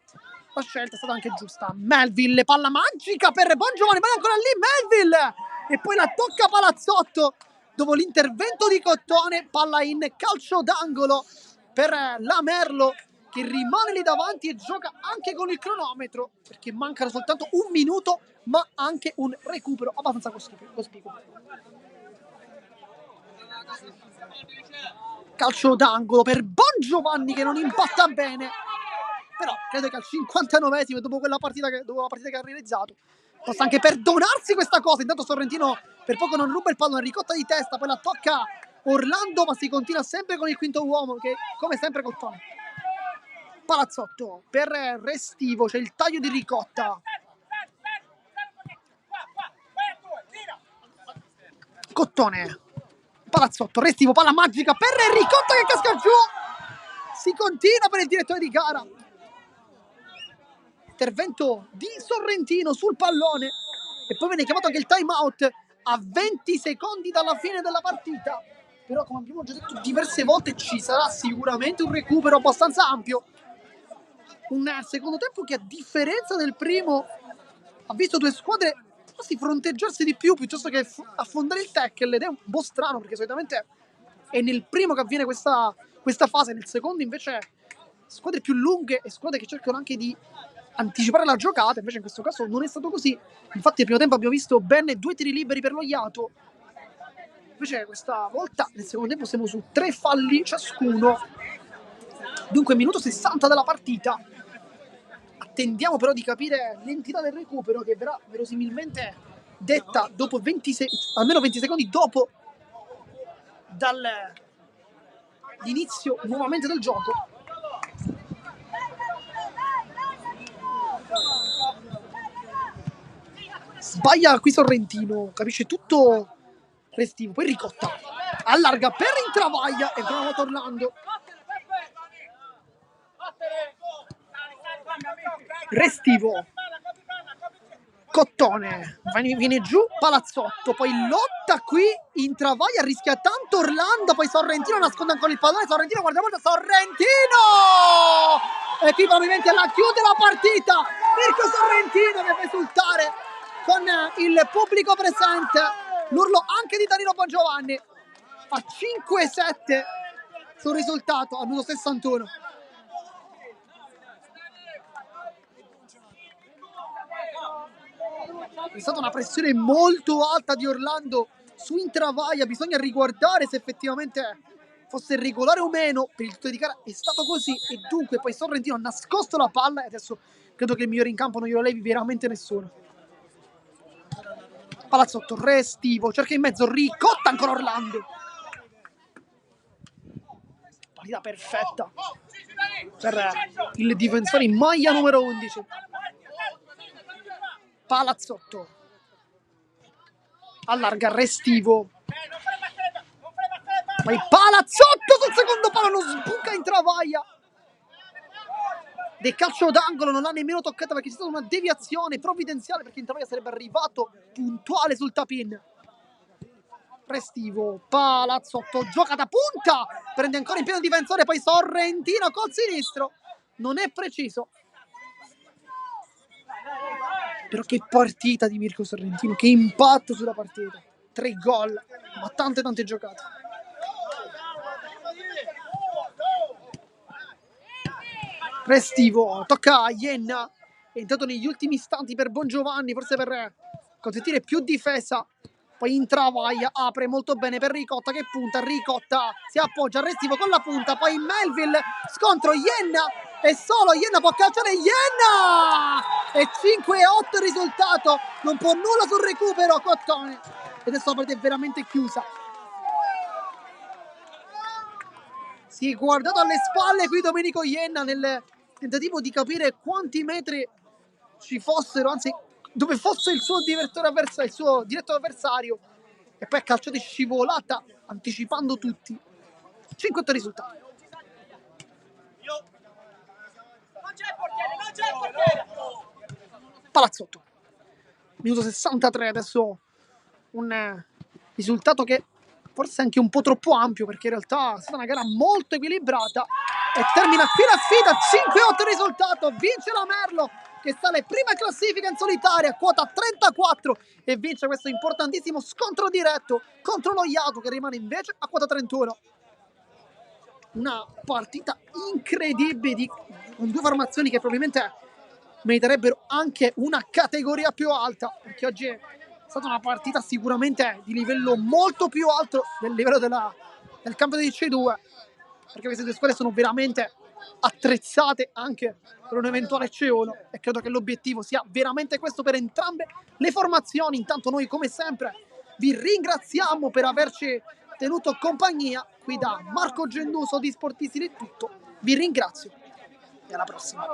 la scelta è stata anche giusta. Melville, palla magica per Bongiovanni, ma è ancora lì Melville e poi la tocca Palazzotto. Dopo l'intervento di Cottone, palla in calcio d'angolo per la Merlo che rimane lì davanti e gioca anche con il cronometro perché mancano soltanto un minuto ma anche un recupero abbastanza cospicuo. Calcio d'angolo per Bongiovanni che non impatta bene, però credo che al 59esimo dopo la partita che ha realizzato possa anche perdonarsi questa cosa. Intanto Sorrentino per poco non ruba il pallone, ricotta di testa, poi la tocca Orlando, ma si continua sempre con il quinto uomo che come sempre Cottone. Palazzotto per Restivo, c'è il taglio di Ricotta. Cottone, Palazzotto, Restivo, palla magica per Ricotta che casca giù. Si continua per il direttore di gara. Intervento di Sorrentino sul pallone e poi viene chiamato anche il time out a 20 secondi dalla fine della partita, però come abbiamo già detto diverse volte ci sarà sicuramente un recupero abbastanza ampio, un secondo tempo che a differenza del primo ha visto due squadre quasi fronteggiarsi di più piuttosto che affondare il tackle, ed è un po' strano perché solitamente è nel primo che avviene questa fase, nel secondo invece squadre più lunghe e squadre che cercano anche di anticipare la giocata, invece in questo caso non è stato così. Infatti nel primo tempo abbiamo visto ben 2 tiri liberi per lo Iato, invece questa volta nel secondo tempo siamo su 3 falli ciascuno, dunque minuto 60 della partita. Attendiamo però di capire l'entità del recupero che verrà verosimilmente detta dopo almeno 20 secondi dopo dall'inizio nuovamente del gioco. Sbaglia qui Sorrentino, capisce tutto Restivo, poi Ricotta allarga per Intravaglia e prova Orlando. Restivo, Cottone, viene giù Palazzotto, poi lotta qui Intravaglia, rischia tanto Orlando, poi Sorrentino nasconde ancora il pallone, Sorrentino guarda molto, Sorrentino! E qui probabilmente la chiude la partita, Mirko Sorrentino deve esultare con il pubblico presente, l'urlo anche di Danilo Bongiovanni, fa 5-7 sul risultato al minuto 61. È stata una pressione molto alta di Orlando su Intravaglia, bisogna riguardare se effettivamente fosse regolare o meno per il direttore di gara, è stato così e dunque poi Sorrentino ha nascosto la palla e adesso credo che il migliore in campo non glielo levi veramente nessuno. Palazzotto, Restivo, cerca in mezzo, Ricotta ancora Orlando. Partita perfetta per il difensore in maglia numero 11. Palazzotto allarga Restivo, poi Palazzotto sul secondo palo non sbuca Intravaglia. Del calcio d'angolo non l'ha nemmeno toccata perché c'è stata una deviazione provvidenziale perché Intravaglia sarebbe arrivato puntuale sul tap-in. Restivo, Palazzotto, gioca da punta, prende ancora in pieno il difensore, poi Sorrentino col sinistro, non è preciso. Però che partita di Mirko Sorrentino, che impatto sulla partita, 3 gol, ma tante giocate. Restivo, tocca a Ienna, è entrato negli ultimi istanti per Bongiovanni, forse per consentire più difesa, poi Intravaglia apre molto bene per Ricotta che punta, Ricotta si appoggia a Restivo con la punta, poi Melville, scontro Ienna, e solo Ienna può calciare, Ienna! E 5-8 il risultato, non può nulla sul recupero Cottone, ed adesso la partita è veramente chiusa. Si è guardato alle spalle qui Domenico Ienna nel tentativo di capire quanti metri ci fossero, anzi dove fosse il suo diretto avversario, e poi ha calciato in scivolata anticipando tutti. 5-8 risultati. Non c'è il portiere! Palazzotto. Minuto 63, adesso un risultato che forse è anche un po' troppo ampio, perché in realtà è stata una gara molto equilibrata e termina qui la sfida. 5-8 risultato, vince la Merlo che sale prima classifica in solitaria, quota 34, e vince questo importantissimo scontro diretto contro lo Iato che rimane invece a quota 31. Una partita incredibile con due formazioni che probabilmente meriterebbero anche una categoria più alta, perché oggi è stata una partita sicuramente di livello molto più alto del livello del campionato di C2, perché queste due squadre sono veramente attrezzate anche per un eventuale C1, e credo che l'obiettivo sia veramente questo per entrambe le formazioni. Intanto noi, come sempre, vi ringraziamo per averci tenuto compagnia. Qui da Marco Genduso di Sportisti di Tutto vi ringrazio e alla prossima.